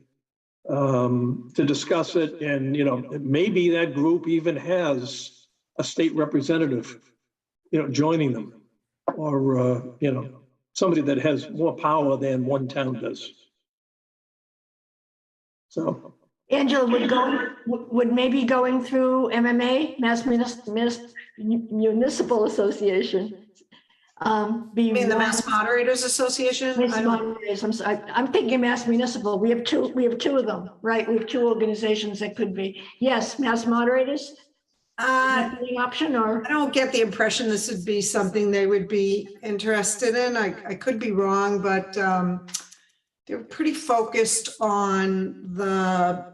to discuss it, and, maybe that group even has a state representative, joining them, or, somebody that has more power than one town does. So, Angela, would maybe going through MMA, Mass Municipal Association, be You mean the Mass Moderators Association? Mass Moderators, I'm thinking Mass Municipal. We have two of them, right? We have 2 organizations that could be. Yes, Mass Moderators. Any option or? I don't get the impression this would be something they would be interested in. I could be wrong, but they're pretty focused on the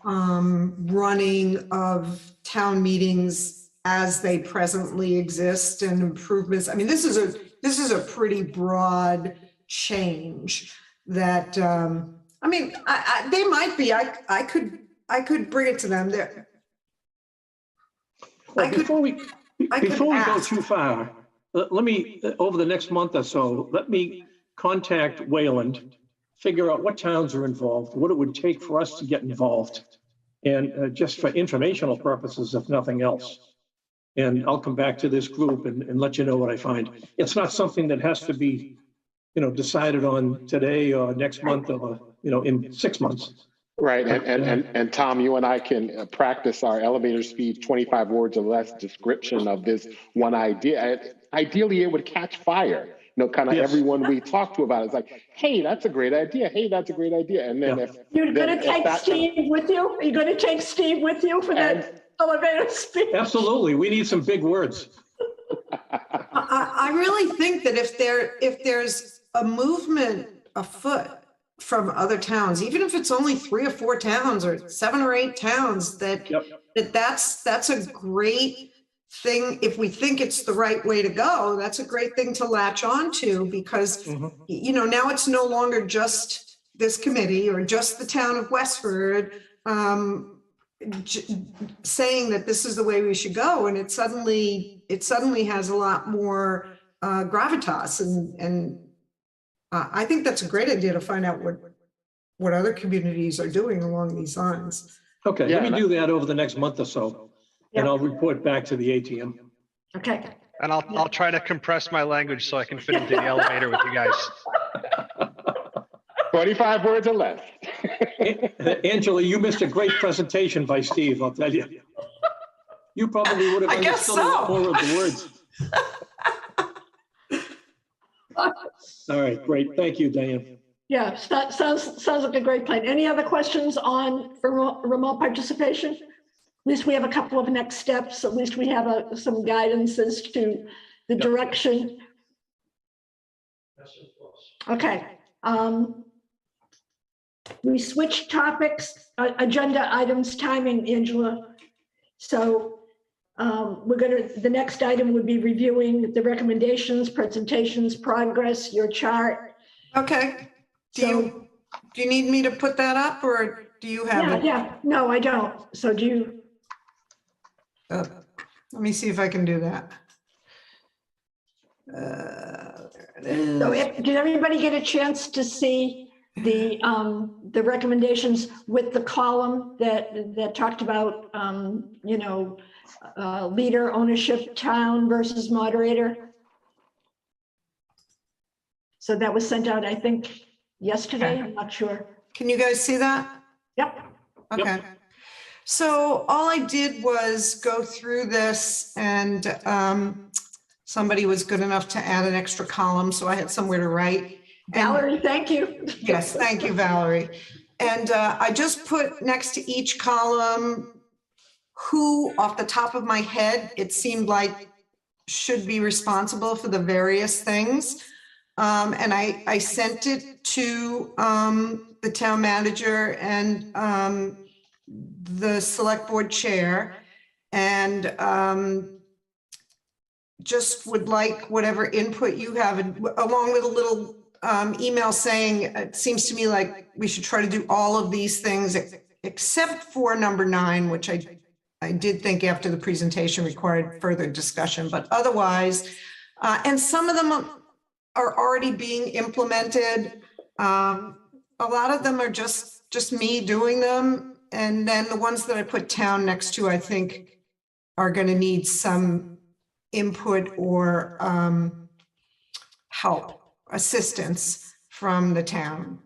running of town meetings as they presently exist and improvements. I mean, this is a pretty broad change that, I mean, they might be, I could bring it to them. Well, before we go ask. too far, let me, over the next month or so, let me contact Wayland, figure out what towns are involved, what it would take for us to get involved, and just for informational purposes, if nothing else. And I'll come back to this group and let you know what I find. It's not something that has to be, decided on today or next month or, in 6 months. Right, and Tom, you and I can practice our elevator speed 25 words or less description of this one idea. Ideally, it would catch fire. Kind of Yes. Everyone we talk to about it is like, hey, that's a great idea. Hey, that's a great idea. And then if You're going to take Steve with you? Are you going to take Steve with you for that elevator speech? Absolutely, we need some big words. I really think that if there's a movement afoot from other towns, even if it's only 3 or 4 towns or 7 or 8 towns, that's a great thing. If we think it's the right way to go, that's a great thing to latch on to, because now it's no longer just this committee or just the town of Westford saying that this is the way we should go, and it suddenly has a lot more gravitas, and I think that's a great idea to find out what other communities are doing along these lines. Okay, let me do that over the next month or so, and I'll report back to the ATM. Okay. And I'll try to compress my language so I can fit into the elevator with you guys. 25 words or less. Angela, you missed a great presentation by Steve, I'll tell you. You probably would have I guess understood a lot so. more of the words. All right, great. Thank you, Diane. Yeah, sounds like a great plan. Any other questions for remote participation? At least we have a couple of next steps. At least we have some guidance as to the direction. Okay. We switched topics, agenda items, timing, Angela. So the next item would be reviewing the recommendations, presentations, progress, your chart. Okay. Do you need me to put that up, or do you have it? Yeah. No, I don't. So do you? Let me see if I can do that. So did everybody get a chance to see the recommendations with the column that talked about leader, ownership, town versus moderator? So that was sent out, I think, yesterday. I'm not sure. Can you guys see that? Yep. Okay. Yep. So all I did was go through this, and somebody was good enough to add an extra column, so I had somewhere to write. Valerie, thank you. Yes, thank you, Valerie. And I just put next to each column who, off the top of my head, it seemed like should be responsible for the various things. And I sent it to the town manager and the select board chair, and just would like whatever input you have, along with a little email saying, it seems to me like we should try to do all of these things except for number 9, which I did think after the presentation required further discussion, but otherwise, and some of them are already being implemented. A lot of them are just me doing them. And then the ones that I put town next to, I think are going to need some input or help, assistance from the town.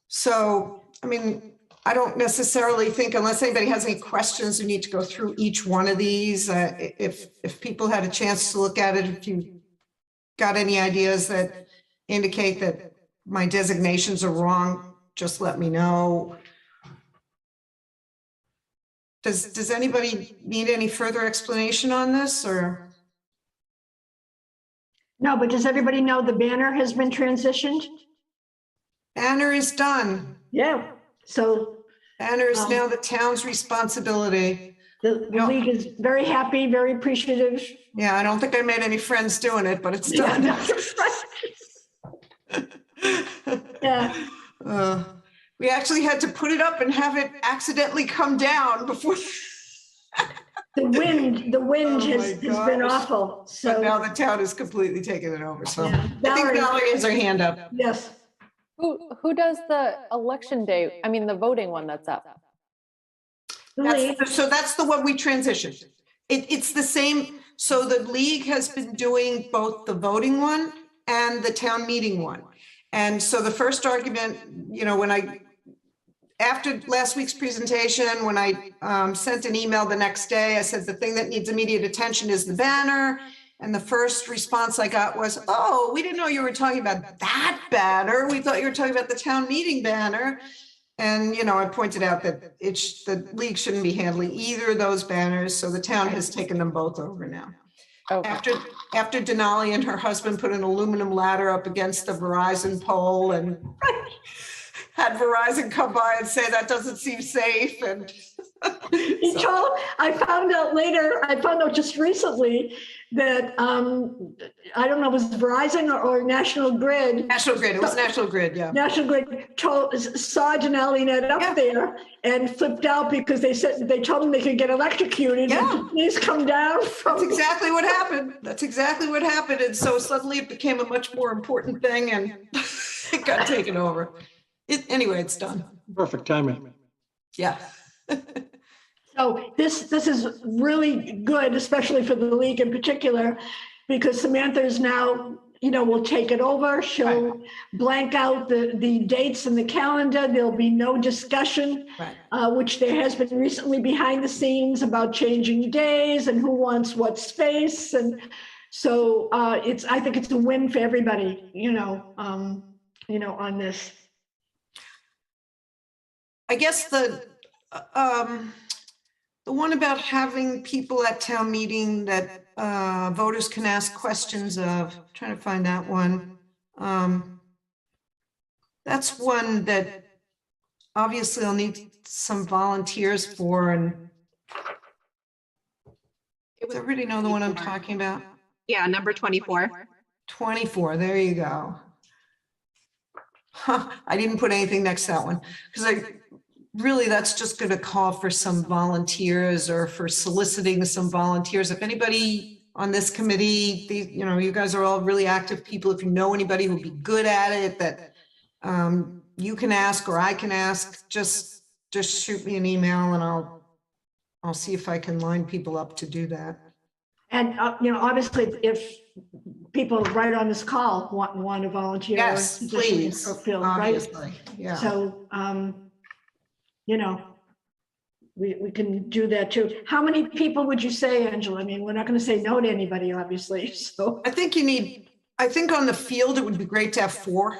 So, I mean, I don't necessarily think, unless anybody has any questions, we need to go through each one of these. If people had a chance to look at it, if you got any ideas that indicate that my designations are wrong, just let me know. Does anybody need any further explanation on this, or? No, but does everybody know the banner has been transitioned? Banner is done. Yeah, so Banner is now the town's responsibility. the league is very happy, very appreciative. Yeah, I don't think I made any friends doing it, but it's Yeah, done. Yeah. We actually had to put it up and have it accidentally come down before. The wind Oh my has been gosh. awful, But so. now the town has completely taken it over, so. Yeah. I think Valerie has her hand up. Yes, Who does the election day, I mean, the voting one that's up? the league, So that's the one we transitioned. It's the same, so the league has been doing both the voting one and the town meeting one. And so the first argument, you know, after last week's presentation, when I sent an email the next day, I said, the thing that needs immediate attention is the banner. And the first response I got was, oh, we didn't know you were talking about that banner. We thought you were talking about the town meeting banner. And, you know, I pointed out that the league shouldn't be handling either of those banners. So the town has taken them both over now. Okay. After Denali and her husband put an aluminum ladder up against the Verizon pole and had Verizon come by and say that doesn't seem safe. And I found out just recently that, I don't know, it was Verizon or National Grid. National Grid, it was National Grid, yeah. National Grid saw Denali Net up there and flipped out because they told them they could get electrocuted. Yeah. And please come down from. That's exactly what happened. That's exactly what happened. And so suddenly it became a much more important thing and it got taken over. Anyway, it's done. Perfect timing. Yeah. So this is really good, especially for the league in particular, because Samantha's now, will take it over. She'll blank out the dates in the calendar. There'll be no discussion, which there has been recently behind the scenes about changing days and who wants what space. And so I think it's a win for everybody, on this. I guess the one about having people at town meeting that voters can ask questions of, I'm trying to find that one. That's one that obviously I'll need some volunteers for. And does everybody know the one I'm talking about? Yeah, number 24. 24, there you go. Huh, I didn't put anything next to that one because really, that's just going to call for some volunteers or for soliciting some volunteers. If anybody on this committee, you guys are all really active people. If you know anybody who would be good at it, that you can ask or I can ask, just shoot me an email and I'll see if I can line people up to do that. And obviously, if people right on this call want to volunteer, yes, please, or fill, obviously, right? yeah. So. We can do that too. How many people would you say, Angela? I mean, we're not going to say no to anybody, obviously. So I think on the field, it would be great to have 4.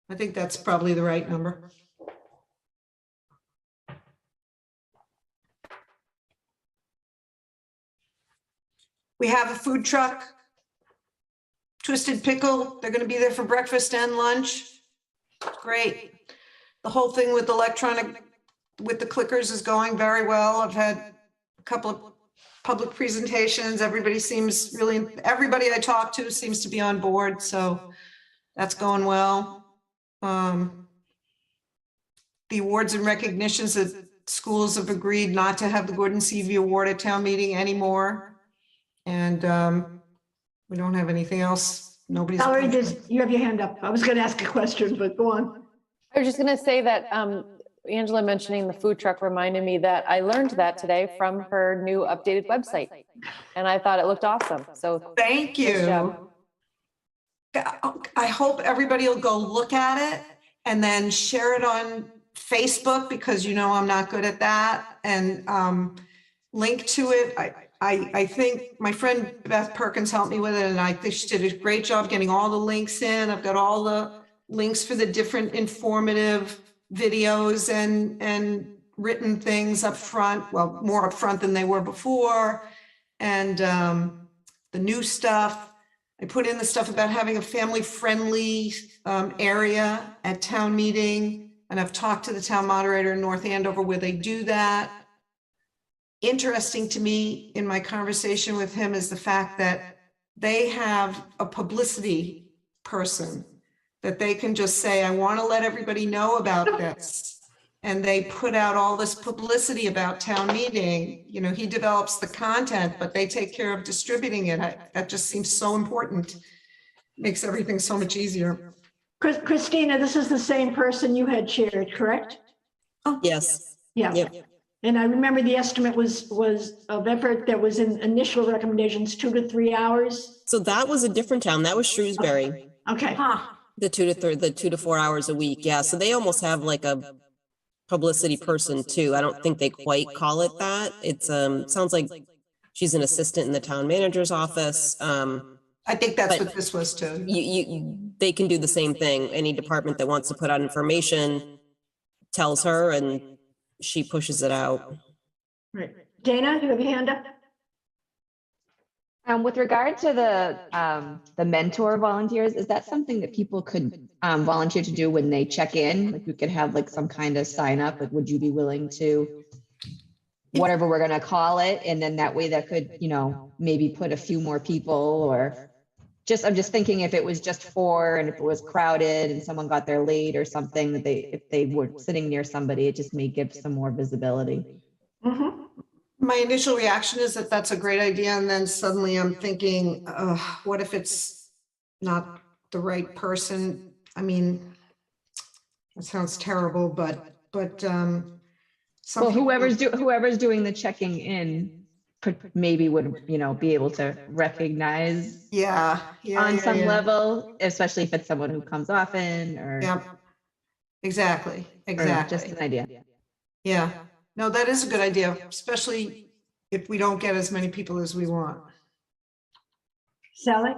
I think that's probably the right number. We have a food truck, Twisted Pickle. They're going to be there for breakfast and lunch. Great. The whole thing with the clickers is going very well. I've had a couple of public presentations. Everybody I talk to seems to be on board. So that's going well. The awards and recognitions that schools have agreed not to have the Gordon Seavey Award at town meeting anymore. And we don't have anything else. Nobody's. Valerie, you have your hand up. I was going to ask a question, but go on. I was just going to say that Angela mentioning the food truck reminded me that I learned that today from her new updated website. And I thought it looked awesome. So thank you. I hope everybody will go look at it and then share it on Facebook because I'm not good at that, and link to it. I think my friend Beth Perkins helped me with it, and I think she did a great job getting all the links in. I've got all the links for the different informative videos and written things up front, well, more up front than they were before. And the new stuff, I put in the stuff about having a family-friendly area at town meeting. And I've talked to the town moderator in North Andover where they do that. Interesting to me in my conversation with him is the fact that they have a publicity person that they can just say, I want to let everybody know about this. And they put out all this publicity about town meeting. You know, he develops the content, but they take care of distributing it. That just seems so important. Makes everything so much easier. Christina, this is the same person you had shared, correct? Yes. Yeah. Yep. And I remember the estimate was of effort that was in initial recommendations, 2 to 3 hours. So that was a different town. That was Shrewsbury. Okay. The 2 to 4 hours a week. Yeah. So they almost have like a publicity person too. I don't think they quite call it that. It's sounds like she's an assistant in the town manager's office. I think that's what this was too. They can do the same thing. Any department that wants to put out information tells her and she pushes it out. Right. Dana, you have your hand up? With regard to the mentor volunteers, is that something that people could volunteer to do when they check in? Like we could have like some kind of sign up, like would you be willing to, whatever we're gonna call it, and then that way that could, you know, maybe put a few more people, or just, I'm just thinking if it was just 4 and if it was crowded and someone got there late or something, that if they were sitting near somebody, it just may give some more visibility. Mm-hmm. My initial reaction is that that's a great idea. And then suddenly I'm thinking, what if it's not the right person? I mean, that sounds terrible, but well, whoever's doing the checking in maybe would, you know, be able to recognize on some level, especially if it's someone who comes often or exactly. Just an idea. Yeah. No, that is a good idea, especially if we don't get as many people as we want. Sally?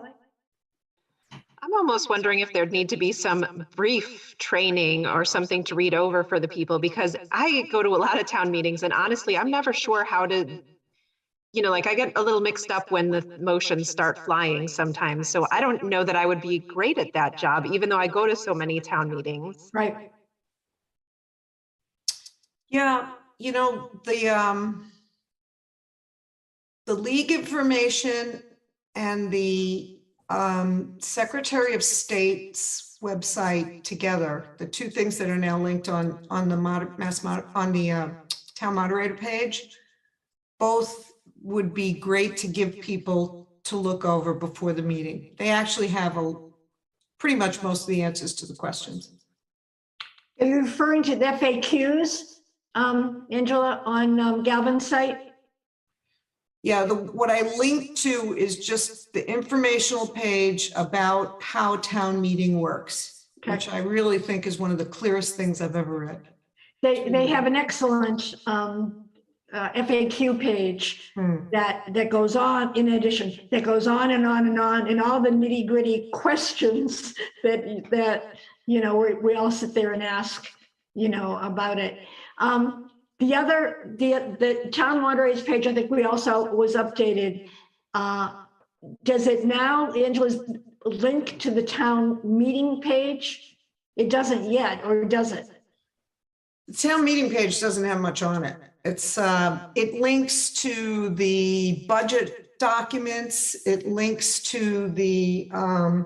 I'm almost wondering if there'd need to be some brief training or something to read over for the people, because I go to a lot of town meetings and honestly, I'm never sure how to, you know, like I get a little mixed up when the motions start flying sometimes. So I don't know that I would be great at that job, even though I go to so many town meetings. Right. Yeah, you know, the league information and the Secretary of State's website together, the two things that are now linked on the town moderator page, both would be great to give people to look over before the meeting. They actually have pretty much most of the answers to the questions. Are you referring to the FAQs, Angela, on Galvin's site? Yeah, what I linked to is just the informational page about how town meeting works, which I really think is one of the clearest things I've ever read. They have an excellent FAQ page that goes on, in addition, that goes on and on and on, and all the nitty gritty questions that you know, we all sit there and ask, you know, about it. The town moderator's page, I think we also was updated. Does it now, Angela's link to the town meeting page? It doesn't yet, or does it? The town meeting page doesn't have much on it. It's it links to the budget documents. It links to the I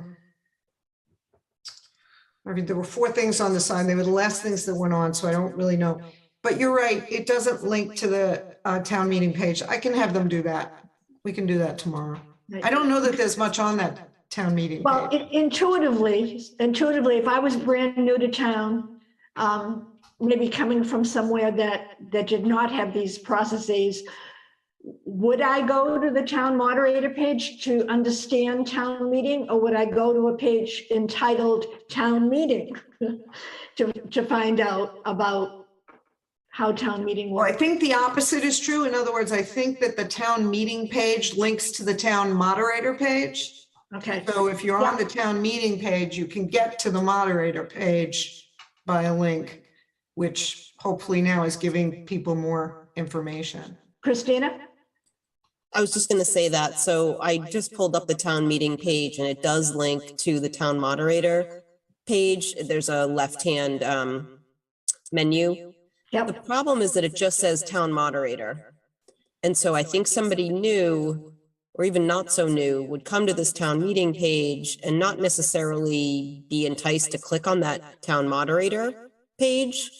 mean, there were 4 things on the side. They were the last things that went on, so I don't really know. But you're right, it doesn't link to the town meeting page. I can have them do that. We can do that tomorrow. I don't know that there's much on that town meeting Well, page. intuitively, if I was brand new to town, maybe coming from somewhere that did not have these processes, would I go to the town moderator page to understand town meeting, or would I go to a page entitled town meeting to find out about how town meeting Well, I works? think the opposite is true. In other words, I think that the town meeting page links to the town moderator page. Okay. So if you're on the town meeting page, you can get to the moderator page by a link. which hopefully now is giving people more information. Christina? I was just going to say that. So I just pulled up the town meeting page and it does link to the town moderator page. There's a left-hand menu. The Yep. problem is that it just says town moderator. And so I think somebody new or even not so new would come to this town meeting page and not necessarily be enticed to click on that town moderator page.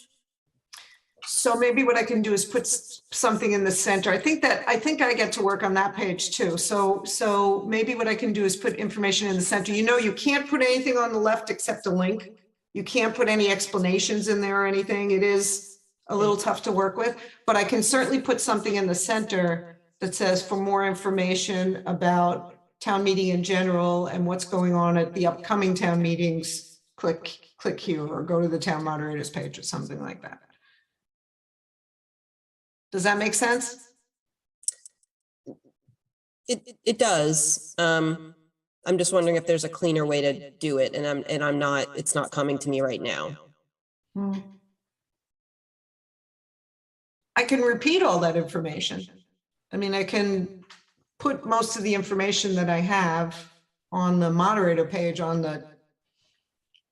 So maybe what I can do is put something in the center. I think I get to work on that page too. So maybe what I can do is put information in the center. You know, you can't put anything on the left except a link. You can't put any explanations in there or anything. It is a little tough to work with, but I can certainly put something in the center that says for more information about town meeting in general and what's going on at the upcoming town meetings, click here or go to the town moderators page or something like that. Does that make sense? It does. I'm just wondering if there's a cleaner way to do it, and I'm not. It's not coming to me right now. I can repeat all that information. I mean, I can put most of the information that I have on the moderator page on the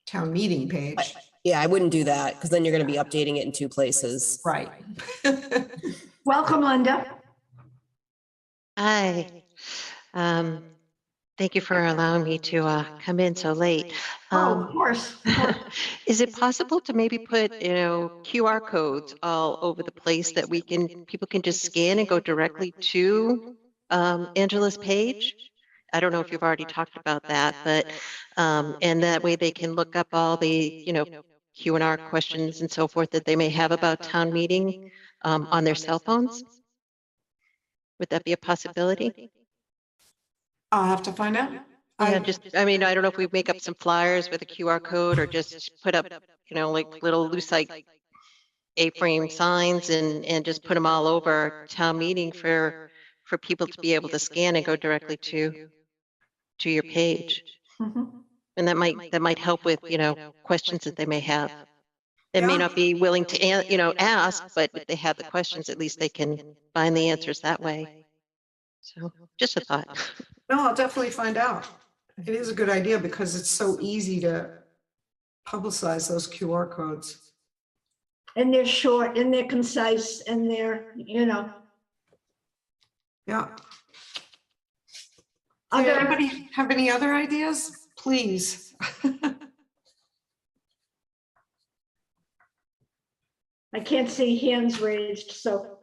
town meeting page. Yeah, I wouldn't do that because then you're going to be updating it in two places. Right. Welcome, Linda. Hi. Thank you for allowing me to come in so late. Of course. Is it possible to maybe put, QR codes all over the place that people can just scan and go directly to Angela's page? I don't know if you've already talked about that, but and that way they can look up all the, Q&R questions and so forth that they may have about town meeting on their cell phones. Would that be a possibility? I'll have to find out. Yeah, I don't know if we make up some flyers with a QR code or just put up, like little lucite A-frame signs and just put them all over town meeting for people to be able to scan and go directly to your page. And that might help with, questions that they may have. They may not be willing to, ask, but if they have the questions, at least they can find the answers that way. So just a thought. No, I'll definitely find out. It is a good idea because it's so easy to publicize those QR codes. And they're short and they're concise and they're, Yeah. Does anybody have any other ideas? Please. I can't see hands raised, so.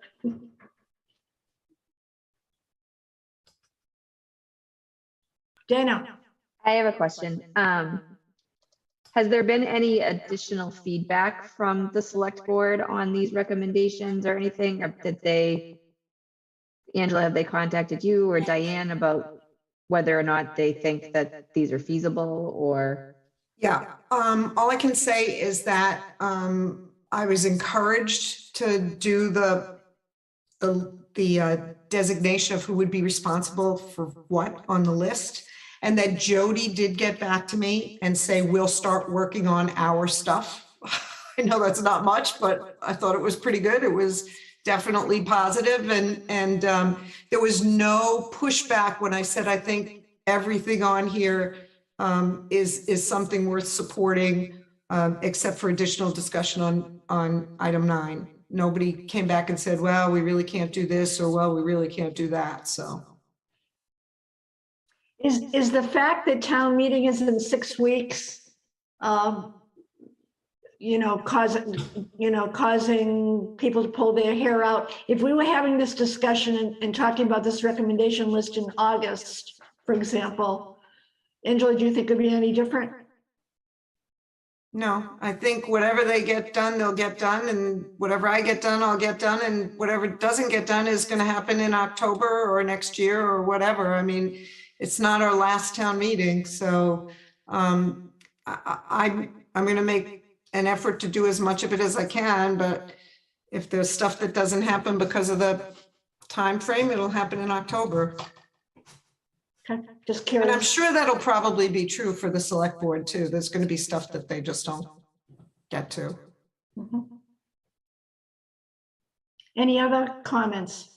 Dana. I have a question. Has there been any additional feedback from the select board on these recommendations or anything? Or did Angela, have they contacted you or Diane about whether or not they think that these are feasible or? Yeah, all I can say is that I was encouraged to do the designation of who would be responsible for what on the list. And that Jody did get back to me and say, we'll start working on our stuff. I know that's not much, but I thought it was pretty good. It was definitely positive. And there was no pushback when I said, I think everything on here is something worth supporting, except for additional discussion on item 9. Nobody came back and said, well, we really can't do this, or well, we really can't do that. So. Is the fact that town meeting is in 6 weeks, causing people to pull their hair out? If we were having this discussion and talking about this recommendation list in August, for example, Angela, do you think it'd be any different? No, I think whatever they get done, they'll get done, and whatever I get done, I'll get done, and whatever doesn't get done is going to happen in October or next year or whatever. I mean, it's not our last town meeting, so I'm going to make an effort to do as much of it as I can. But if there's stuff that doesn't happen because of the time frame, it'll happen in October. Okay, just curious. And I'm sure that'll probably be true for the select board too. There's going to be stuff that they just don't get to. Any other comments?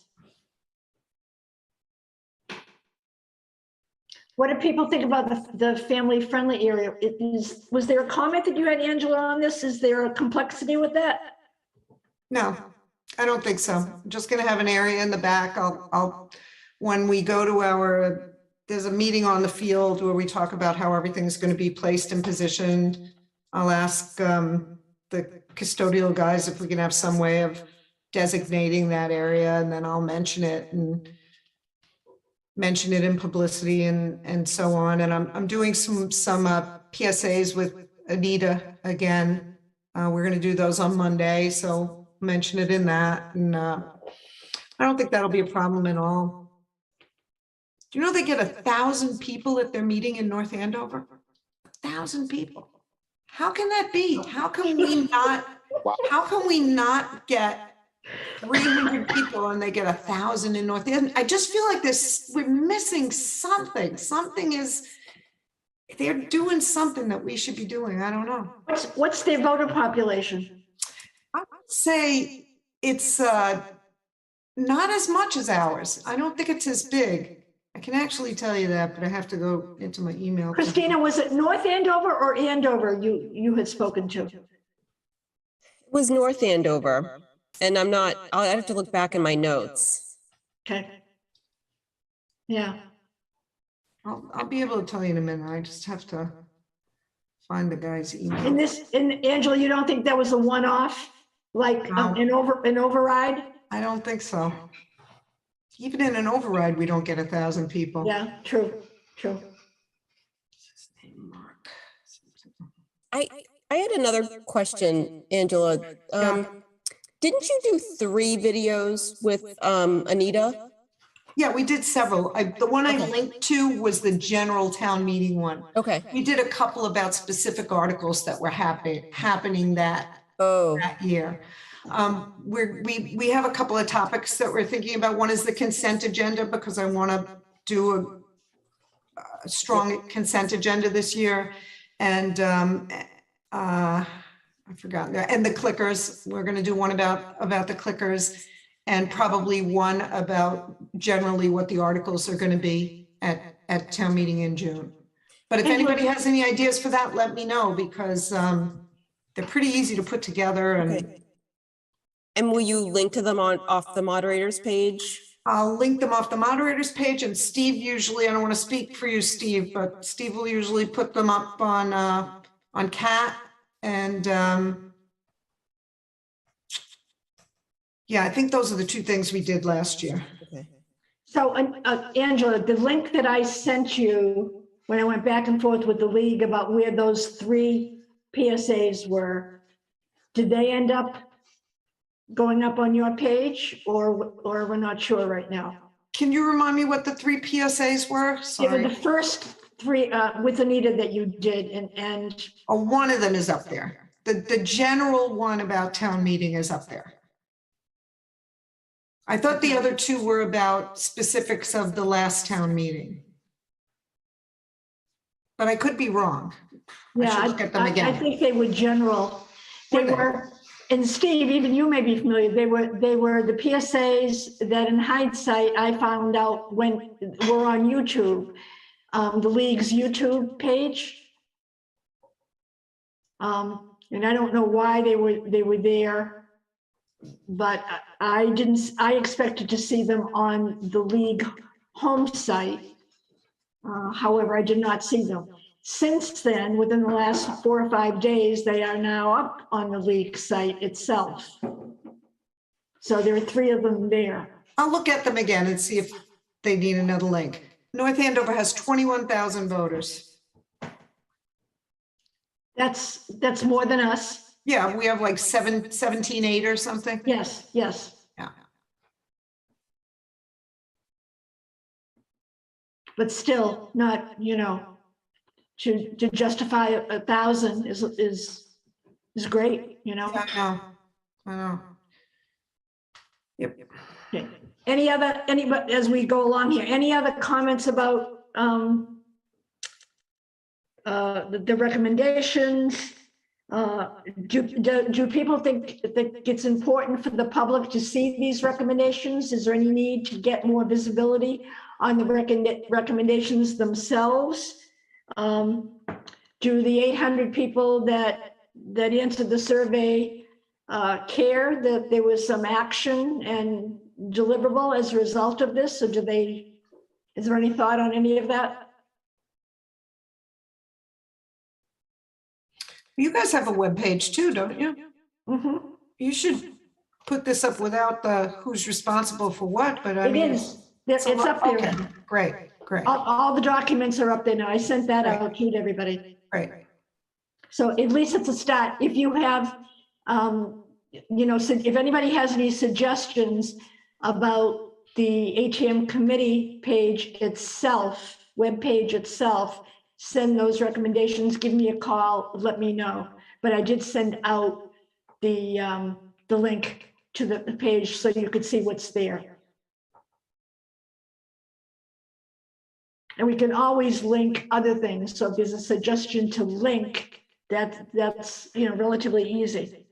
What do people think about the family-friendly area? Was there a comment that you had, Angela, on this? Is there a complexity with that? No, I don't think so. I'm just gonna have an area in the back. When we go to there's a meeting on the field where we talk about how everything's gonna be placed and positioned. I'll ask the custodial guys if we can have some way of designating that area, and then I'll mention it in publicity and so on. And I'm doing some PSAs with Anita again. We're going to do those on Monday, so mention it in that. And I don't think that'll be a problem at all. Do you know they get 1,000 people at their meeting in North Andover? 1,000 people. How can that be? How can we not get 300 people and they get 1,000 in North End? I just feel like we're missing something. They're doing something that we should be doing. I don't know. What's their voter population? I would say it's not as much as ours. I don't think it's as big. I can actually tell you that, but I have to go into my email. Christina, was it North Andover or Andover you had spoken to? It was North Andover, and I'll have to look back in my notes. Okay. Yeah. I'll be able to tell you in a minute. I just have to find the guy's email. And Angela, you don't think that was a one-off, like No. an override? I don't think so. Even in an override, we don't get 1,000 people. Yeah, true. I had another question, Angela. Didn't you do 3 videos with Anita? Yeah, we did several. The one I linked to was the general town meeting one. Okay. We did a couple about specific articles that were happening that year. We have a couple of topics that we're thinking about. One is the consent agenda, because I want to do a strong consent agenda this year. And I forgot that. And the clickers, we're going to do one about the clickers, and probably one about generally what the articles are going to be at town meeting in June. But if anybody has any ideas for that, let me know, because they're pretty easy to put together. And Okay. And will you link to them off the moderator's page? I'll link them off the moderator's page, and Steve usually, I don't want to speak for you, Steve, but Steve will usually put them up on CAT. And yeah, I think those are the 2 things we did last year. Okay. So Angela, the link that I sent you when I went back and forth with the league about where those 3 PSAs were, did they end up going up on your page, or we're not sure right now? Can you remind me what the 3 PSAs were? They were Sorry. the first 3 with Anita that you did, and Oh, one of them is up there. The general one about town meeting is up there. I thought the other 2 were about specifics of the last town meeting. But I could be wrong. I should look at them I again. think they were general. They were, and Steve, even you may be familiar, they were the PSAs that in hindsight, I found out when were on YouTube, the league's YouTube page. And I don't know why they were there, but I expected to see them on the league home site. However, I did not see them. Since then, within the last 4 or 5 days, they are now up on the league site itself. So there are 3 of them there. I'll look at them again and see if they need another link. North Andover has 21,000 voters. That's more than us. Yeah, we have like 17.8 or something. Yes. Yeah. But still not, to justify 1,000 is great, I know. Yep. Okay. Anybody, as we go along here, any other comments about the recommendations? Do people think that it's important for the public to see these recommendations? Is there any need to get more visibility on the recommendations themselves? Do the 800 people that answered the survey care that there was some action and deliverable as a result of this? Or is there any thought on any of that? You guys have a webpage too, don't you? Mm-hmm. You should put this up without the who's responsible for what, but I It mean. is. It's up there. Okay, great, great, All the documents are up there now. I sent that Right. out to everybody. great. So at least it's a start. If you have, so if anybody has any suggestions about the ATM committee page itself, webpage itself, send those recommendations, give me a call, let me know. But I did send out the link to the page so you could see what's there. And we can always link other things. So if there's a suggestion to link, that's relatively easy.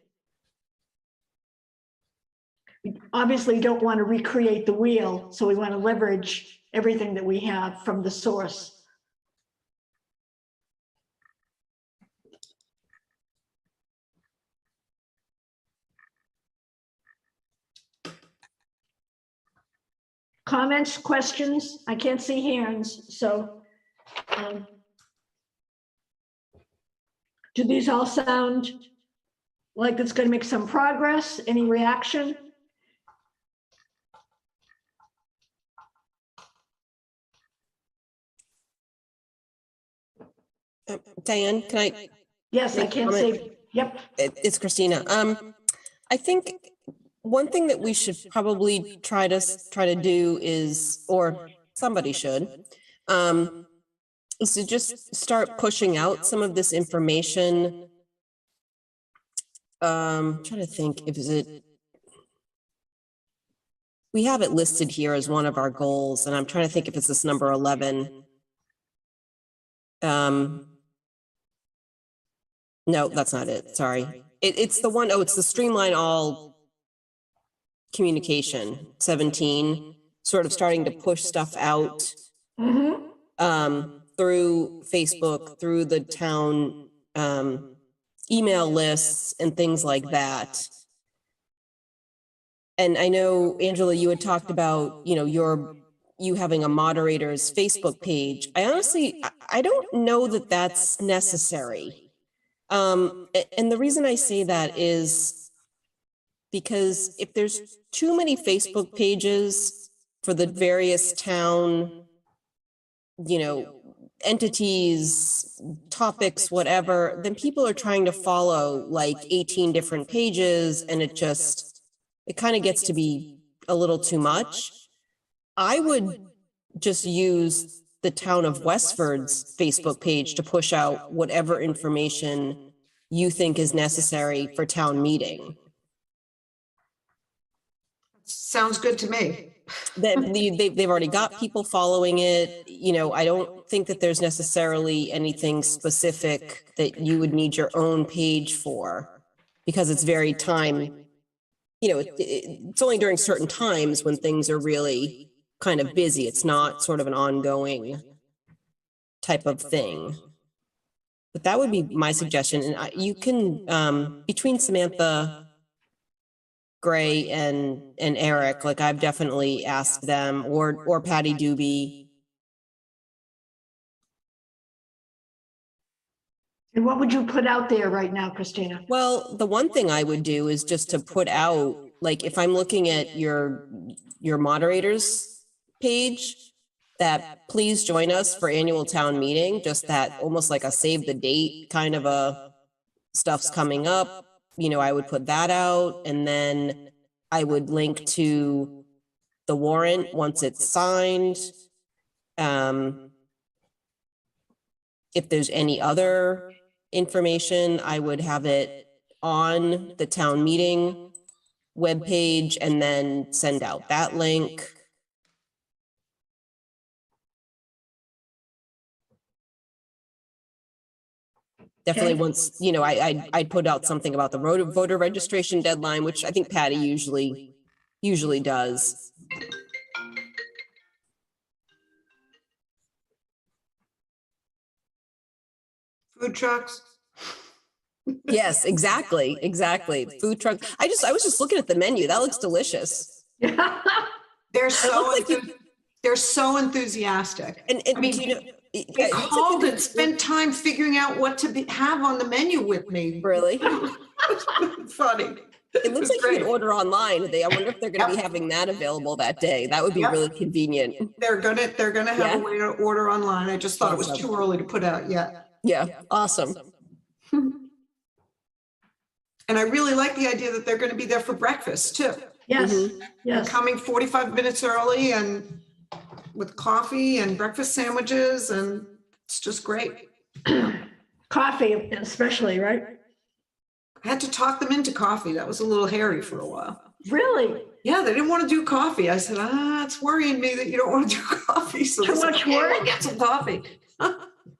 We obviously don't want to recreate the wheel, so we want to leverage everything that we have from the source. Comments, questions? I can't see hands, so do these all sound like it's going to make some progress? Any reaction? Diane, can I? Yes, I can't see. Yep. It's Christina. I think one thing that we should probably try to do is, or somebody should, is to just start pushing out some of this information. Trying to think, we have it listed here as one of our goals, and I'm trying to think if it's this number 11. No, that's not it. Sorry. It's the one, it's the streamline all communication, 17, sort of starting to push stuff out through Facebook, through the town email lists and things like that. And I know, Angela, you had talked about, you having a moderator's Facebook page. I honestly, I don't know that that's necessary. And the reason I say that is because if there's too many Facebook pages for the various town, entities, topics, whatever, then people are trying to follow like 18 different pages, and it kind of gets to be a little too much. I would just use the town of Westford's Facebook page to push out whatever information you think is necessary for town meeting. Sounds good to me. They've already got people following it. I don't think that there's necessarily anything specific that you would need your own page for, because it's very time, it's only during certain times when things are really kind of busy. It's not sort of an ongoing type of thing. But that would be my suggestion. And you can, between Samantha Gray and Eric, like I've definitely asked them, or Patty Doobie. And what would you put out there right now, Christina? Well, the one thing I would do is just to put out, like if I'm looking at your moderators page, that please join us for annual town meeting, just that almost like a save the date kind of a stuff's coming up, I would put that out, and then I would link to the warrant once it's signed. If there's any other information, I would have it on the town meeting webpage and then send out that link. definitely Okay. once, you know, I'd put out something about the voter registration deadline, which I think Patty usually does. Food trucks. Yes, exactly. Food truck. I was just looking at the menu. That looks delicious. They're so, looks like they're so enthusiastic. And I mean, do you know, they it looks like called you and spent time figuring out what to have on the menu with me. really. It's funny. It looks like you can order online. I wonder if they're going to Yep. be having that available that day. That would be Yep. really convenient. They're gonna have Yeah. a way to order online. I just thought it was Awesome. too early to put out yet. Yeah, awesome. And I really like the idea that they're going to be there for breakfast too. Yes, Mhm. They're yes. coming 45 minutes early and with coffee and breakfast sandwiches, and it's just great. Coffee especially, right? I had to talk them into coffee. That was a little hairy for a while. Really? Yeah, they didn't want to do coffee. I said, it's worrying me that you don't want to do coffee. So Too they said, much "Okay, work? we'll get some coffee."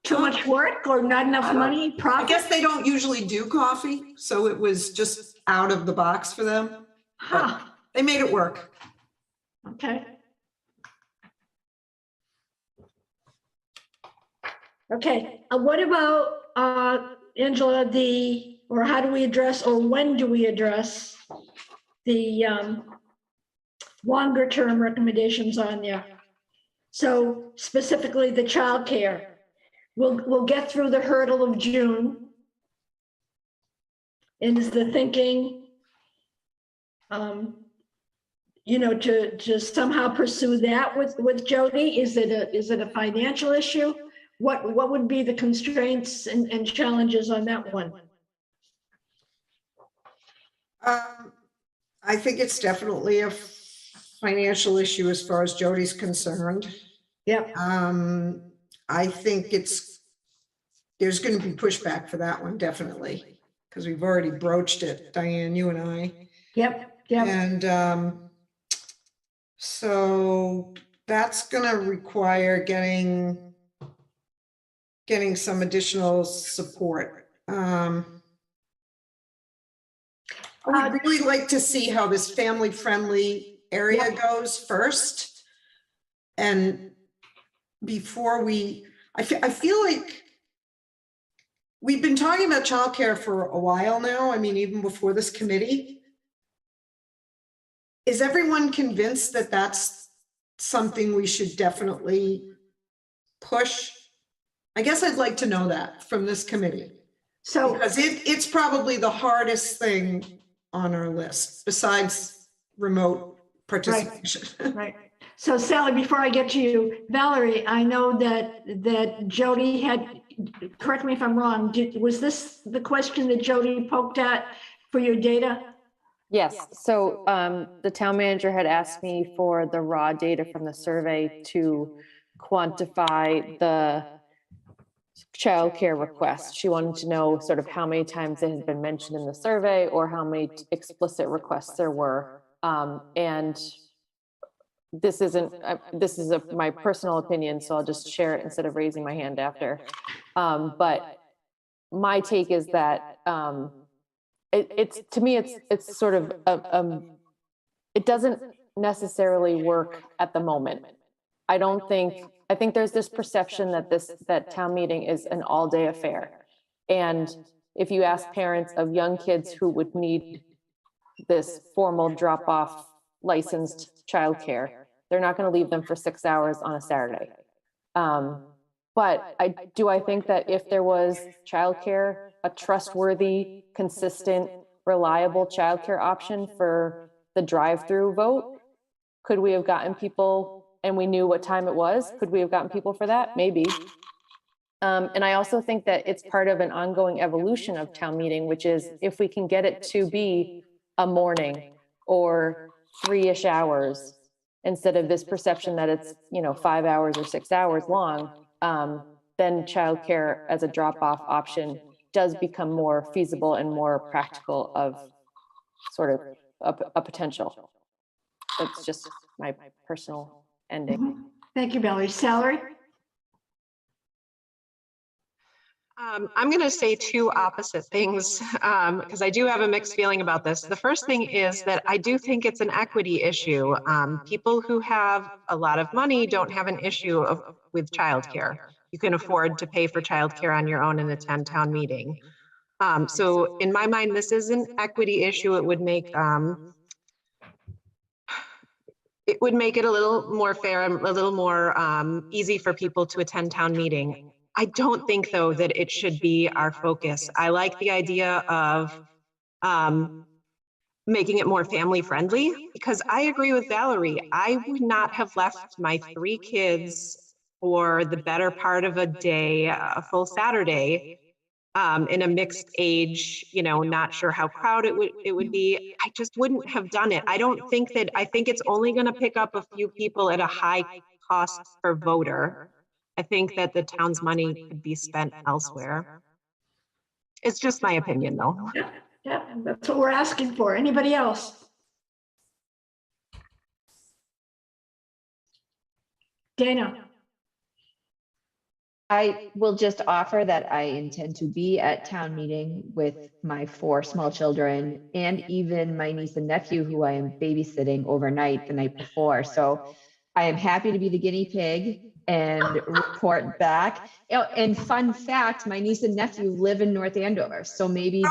Too much work or not enough money, I profit? guess they don't usually do coffee, so it was just out of the box for them. Huh, They made it work. okay. Okay, what about, Angela, or how do we address, or when do we address the longer term recommendations on there? So specifically the childcare. We'll get through the hurdle of June. And is the thinking, to somehow pursue that with Jody? Is it a financial issue? What would be the constraints and challenges on that one? I think it's definitely a financial issue as far as Jody's concerned. Yep, I think there's going to be pushback for that one, definitely, because we've already broached it, Diane, you and I. yep. And so that's going to require getting some additional support. I would really like to see how this family-friendly area goes first. And before I feel like we've been talking about childcare for a while now. I mean, even before this committee. Is everyone convinced that that's something we should definitely push? I guess I'd like to know that from this committee. So, Because it's probably the hardest thing on our list besides remote participation. right. So Sally, before I get to you, Valerie, I know that Jody had, correct me if I'm wrong, was this the question that Jody poked at for your data? Yes, so the town manager had asked me for the raw data from the survey to quantify the childcare requests. She wanted to know sort of how many times it had been mentioned in the survey or how many explicit requests there were. And this is my personal opinion, so I'll just share it instead of raising my hand after. But my take is that to me, it's sort of, it doesn't necessarily work at the moment. I think there's this perception that town meeting is an all-day affair. And if you ask parents of young kids who would need this formal drop-off licensed childcare, they're not going to leave them for 6 hours on a Saturday. But I think that if there was childcare, a trustworthy, consistent, reliable childcare option for the drive-through vote, could we have gotten people, and we knew what time it was, could we have gotten people for that? Maybe. And I also think that it's part of an ongoing evolution of town meeting, which is if we can get it to be a morning or 3-ish hours, instead of this perception that it's 5 hours or 6 hours long, then childcare as a drop-off option does become more feasible and more practical of sort of a potential. That's just my personal ending. Thank you, Valerie. Salary? I'm going to say two opposite things because I do have a mixed feeling about this. The first thing is that I do think it's an equity issue. People who have a lot of money don't have an issue with childcare. You can afford to pay for childcare on your own and attend town meeting. So in my mind, this is an equity issue. It would make it a little more fair and a little more easy for people to attend town meeting. I don't think, though, that it should be our focus. I like the idea of making it more family friendly, because I agree with Valerie. I would not have left my 3 kids for the better part of a day, a full Saturday, in a mixed age, not sure how crowded it would be. I just wouldn't have done it. I think it's only going to pick up a few people at a high cost per voter. I think that the town's money could be spent elsewhere. It's just my opinion, though. Yeah, that's what we're asking for. Anybody else? Dana? I will just offer that I intend to be at town meeting with my 4 small children and even my niece and nephew who I am babysitting overnight the night before. So I am happy to be the guinea pig and report back. And fun fact, my niece and nephew live in North Andover, so maybe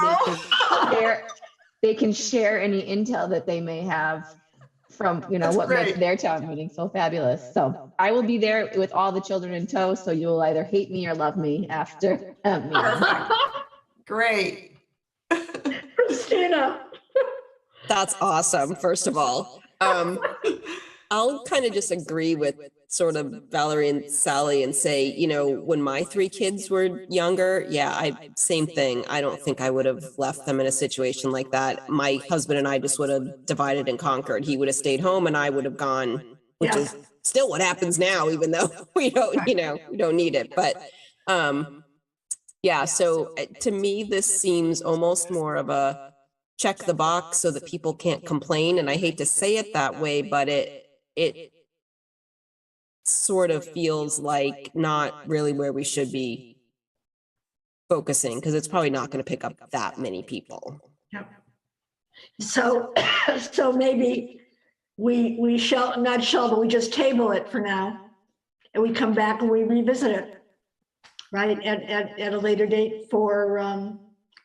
they can share any intel that they may have from what makes their town meeting so fabulous. So I will be there with all the children in tow, so you will either hate me or love me after meeting. Great. Christina? That's awesome, first of all. I'll kind of just agree with sort of Valerie and Sally and say, when my 3 kids were younger, same thing. I don't think I would have left them in a situation like that. My husband and I just would have divided and conquered. He would have stayed home and I would have gone, which is still what happens now, even though we don't, we don't need it. But so to me, this seems almost more of a check the box so that people can't complain. And I hate to say it that way, but it sort of feels like not really where we should be focusing, because it's probably not going to pick up that many people. Yep. So maybe we we just table it for now, and we come back and we revisit it, right, at a later date for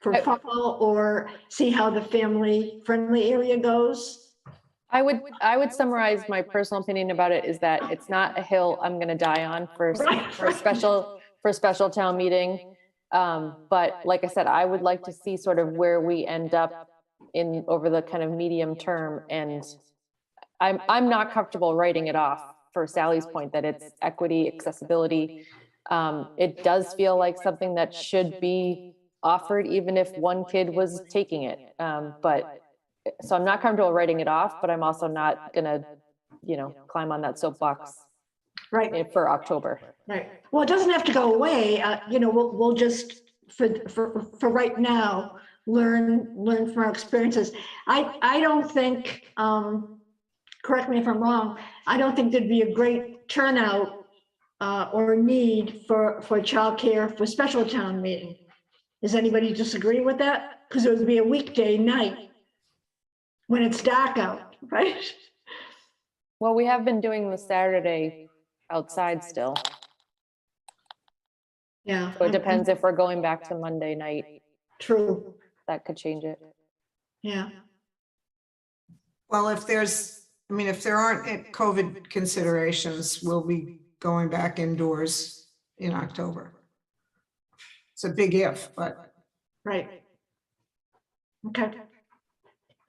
fall, or see how the family friendly area goes. I would summarize my personal opinion about it is that it's not a hill I'm going to die on for a special town meeting. But like I said, I would like to see sort of where we end up over the kind of medium term. And I'm not comfortable writing it off, for Sally's point that it's equity, accessibility. It does feel like something that should be offered, even if one kid was taking it. So I'm not comfortable writing it off, but I'm also not gonna, climb on that soapbox for October. Right. Well, it doesn't have to go away. We'll just for right now learn from our experiences. I don't think. Correct me if I'm wrong. I don't think there'd be a great turnout or need for childcare for special town meeting. Does anybody disagree with that? Because it would be a weekday night when it's dark out, right? Well, we have been doing the Saturday outside still. Yeah. So it depends if we're going back to Monday night. True. That could change it. Yeah. Well, if there aren't COVID considerations, we'll be going back indoors in October. It's a big if, but. Right.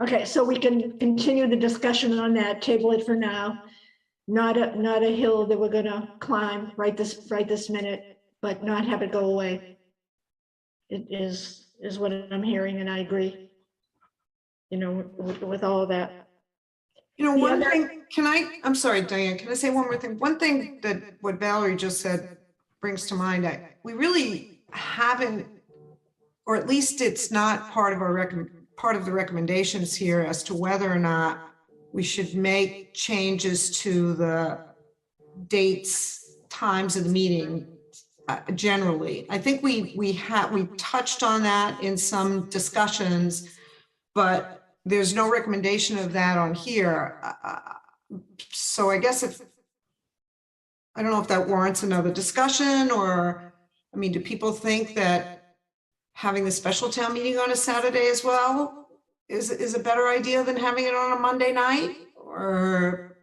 Okay, so we can continue the discussion on that, table it for now. Not a hill that we're gonna climb right this minute, but not have it go away. It is what I'm hearing, and I agree, with all of that. One thing, I'm sorry, Diane, can I say one more thing? One thing that what Valerie just said brings to mind, we really haven't, or at least it's not part of the recommendations here as to whether or not we should make changes to the dates, times of the meeting generally. I think we touched on that in some discussions, but there's no recommendation of that on here. So I guess I don't know if that warrants another discussion, or, I mean, do people think that having the special town meeting on a Saturday as well is a better idea than having it on a Monday night? Or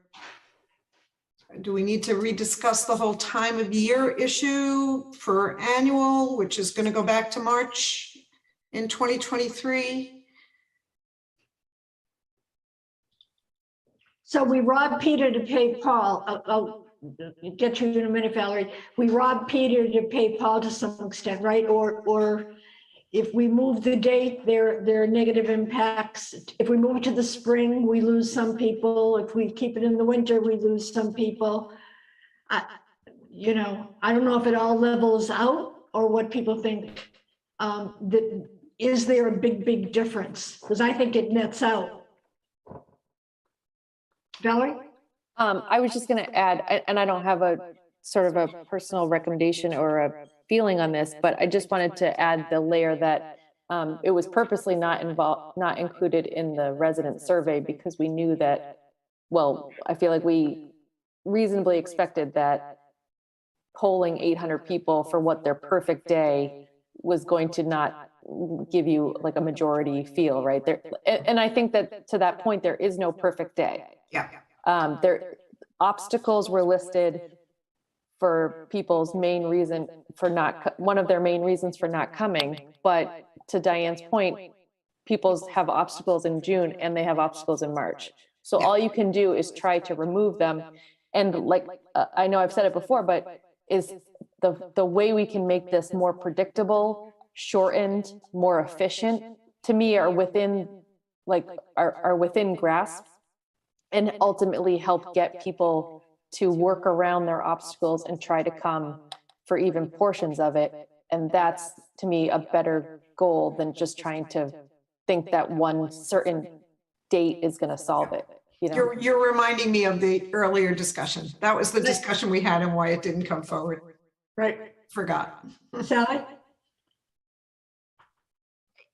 do we need to rediscuss the whole time of year issue for annual, which is going to go back to March in 2023? So we robbed Peter to pay Paul. I'll get you in a minute, Valerie. We robbed Peter to pay Paul to some extent, right? Or if we move the date, there are negative impacts. If we move it to the spring, we lose some people. If we keep it in the winter, we lose some people. I don't know if it all levels out or what people think. Is there a big difference? Because I think it nets out. Valerie? I was just going to add, and I don't have a sort of a personal recommendation or a feeling on this, but I just wanted to add the layer that it was purposely not included in the resident survey because we knew that, well, I feel like we reasonably expected that polling 800 people for what their perfect day was going to not give you like a majority feel, right there. And I think that to that point, there is no perfect day. Yeah. Obstacles were listed for people's main reason for one of their main reasons for not coming. But to Diane's point, people have obstacles in June and they have obstacles in March. So all you can do is try to remove them. And like, I know I've said it before, but is the way we can make this more predictable, shortened, more efficient, to me are within grasp, and ultimately help get people to work around their obstacles and try to come for even portions of it. And that's, to me, a better goal than just trying to think that one certain date is going to solve it. You're reminding me of the earlier discussion. That was the discussion we had and why it didn't come forward. Right. Forgot. Sally?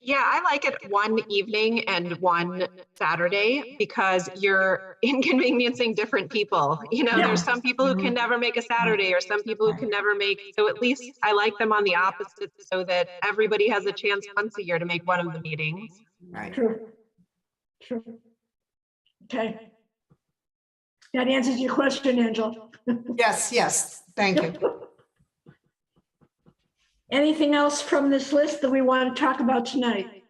Yeah, I like it one evening and one Saturday because you're inconveniencing different people. There's some people who can never make a Saturday or some people who can never make. So at least I like them on the opposite so that everybody has a chance once a year to make one of the meetings. Right. True. Okay. That answers your question, Angela. Yes. Thank you. Anything else from this list that we want to talk about tonight?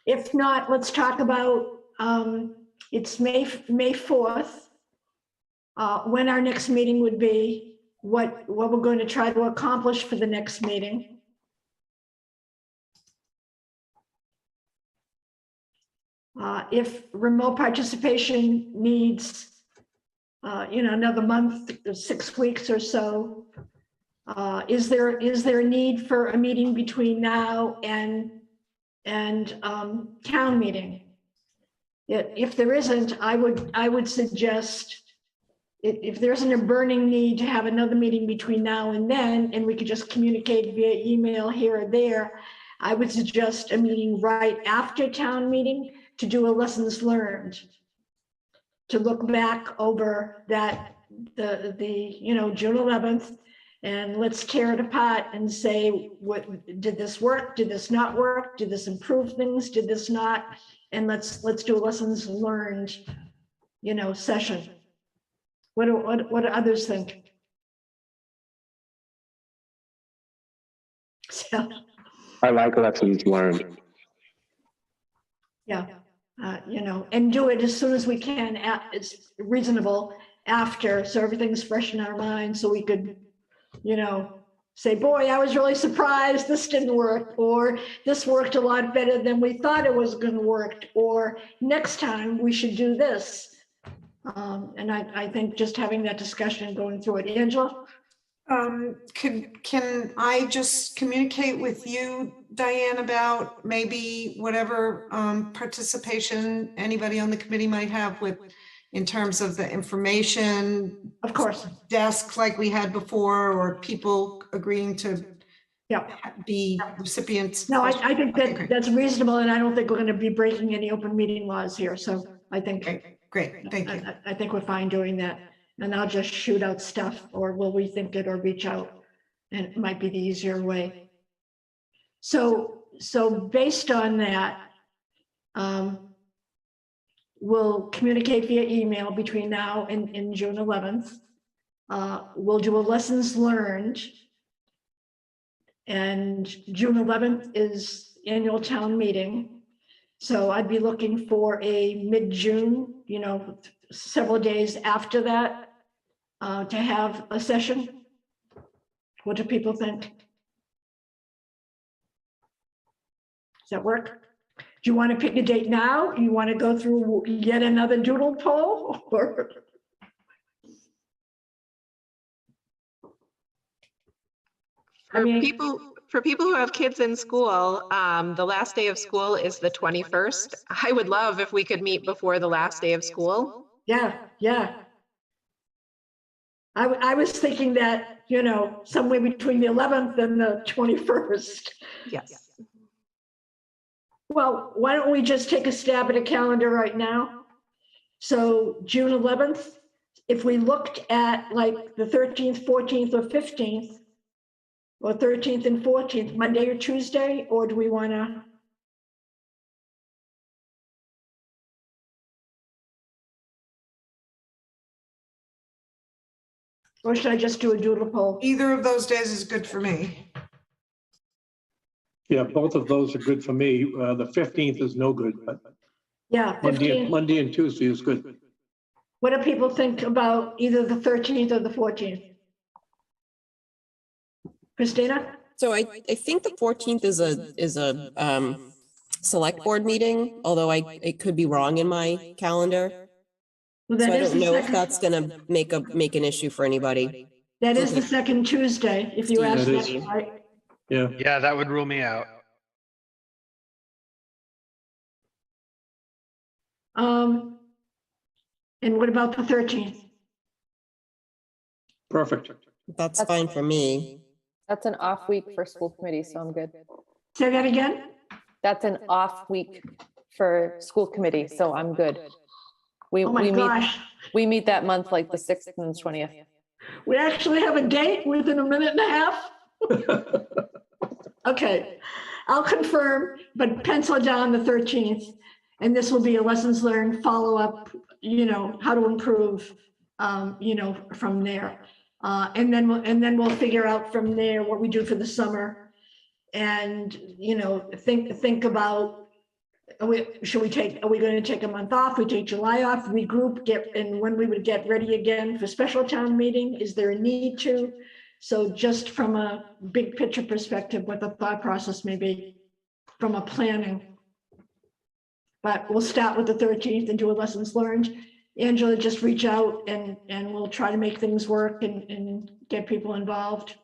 If not, let's talk about, it's May 4th, when our next meeting would be, what we're going to try to accomplish for the next meeting. If remote participation needs, another month, 6 weeks or so, is there a need for a meeting between now and town meeting? If there isn't, I would suggest if there isn't a burning need to have another meeting between now and then, and we could just communicate via email here or there, I would suggest a meeting right after town meeting to do a lessons learned, to look back over that, the June 11th, and let's tear it apart and say, what did this work? Did this not work? Did this improve things? Did this not? And let's do a lessons learned, session. What do others think? So, I like lessons learned. yeah. And do it as soon as we can. It's reasonable after, so everything's fresh in our minds, so we could, say, boy, I was really surprised this didn't work, or this worked a lot better than we thought it was going to work, or next time we should do this. And I think just having that discussion and going through it. Angela? Can I just communicate with you, Diane, about maybe whatever participation anybody on the committee might have with, in terms of the information? Of course. Desks like we had before, or people agreeing to be recipients? No, I think Okay, that great. that's reasonable, and I don't think we're going to be breaking any open meeting laws here. So I think, Great, thank you. I think we're fine doing that. And I'll just shoot out stuff, or we'll rethink it or reach out, and it might be the easier way. So based on that, we'll communicate via email between now and June 11th. We'll do a lessons learned. And June 11th is annual town meeting. So I'd be looking for a mid-June, several days after that, to have a session. What do people think? Does that work? Do you want to pick a date now? Do you want to go through yet another doodle poll? Or? For people who have kids in school, the last day of school is the 21st. I would love if we could meet before the last day of school. Yeah. I was thinking that, somewhere between the 11th and the 21st. Yes. Well, why don't we just take a stab at a calendar right now? So June 11th, if we looked at like the 13th, 14th, or 15th, or 13th and 14th, Monday or Tuesday, or do we want to? Or should I just do a doodle poll? Either of those days is good for me. Yeah, both of those are good for me. The 15th is no good, but Yeah, 15th. Monday and Tuesday is good. What do people think about either the 13th or the 14th? Christina? So I think the 14th is a select board meeting, although it could be wrong in my calendar. Well, So that I is don't the know if second- that's gonna make an issue for anybody. That is the second Tuesday, if you ask That that, is. right? Yeah, Yeah, that would rule me out. And what about the 13th? perfect. That's fine for me. That's an off week for school committee, so I'm good. Say that again? That's an off week for school committee, so I'm good. Oh my gosh. We meet that month like the 6th and the 20th. We actually have a date within a minute and a half? Okay, I'll confirm, but pencil down the 13th. And this will be a lessons learned follow-up, how to improve, from there. And then we'll figure out from there what we do for the summer. And, think about, are we going to take a month off? We take July off, regroup, and when we would get ready again for special town meeting, is there a need to? So just from a big picture perspective, what the thought process may be from a planning. But we'll start with the 13th and do a lessons learned. Angela, just reach out and we'll try to make things work and get people involved.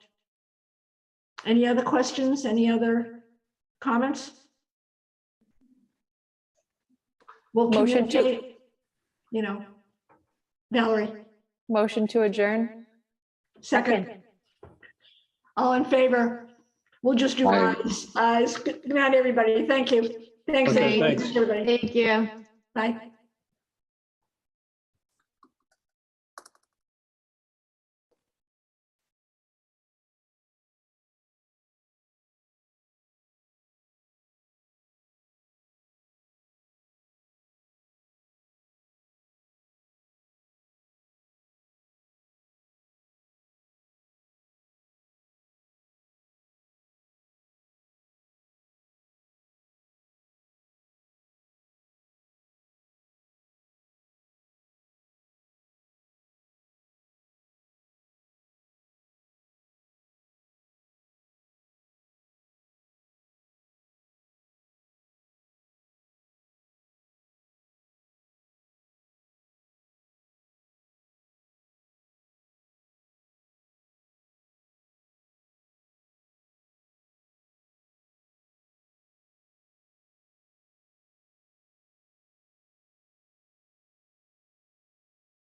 Any other questions? Any other comments? We'll Motion to- communicate, Valerie, Motion to adjourn? second. All in favor? We'll just do Aye. ayes. Good night, everybody. Thank you. Thanks, Okay, Amy. thanks. Everybody. Thank you. Bye.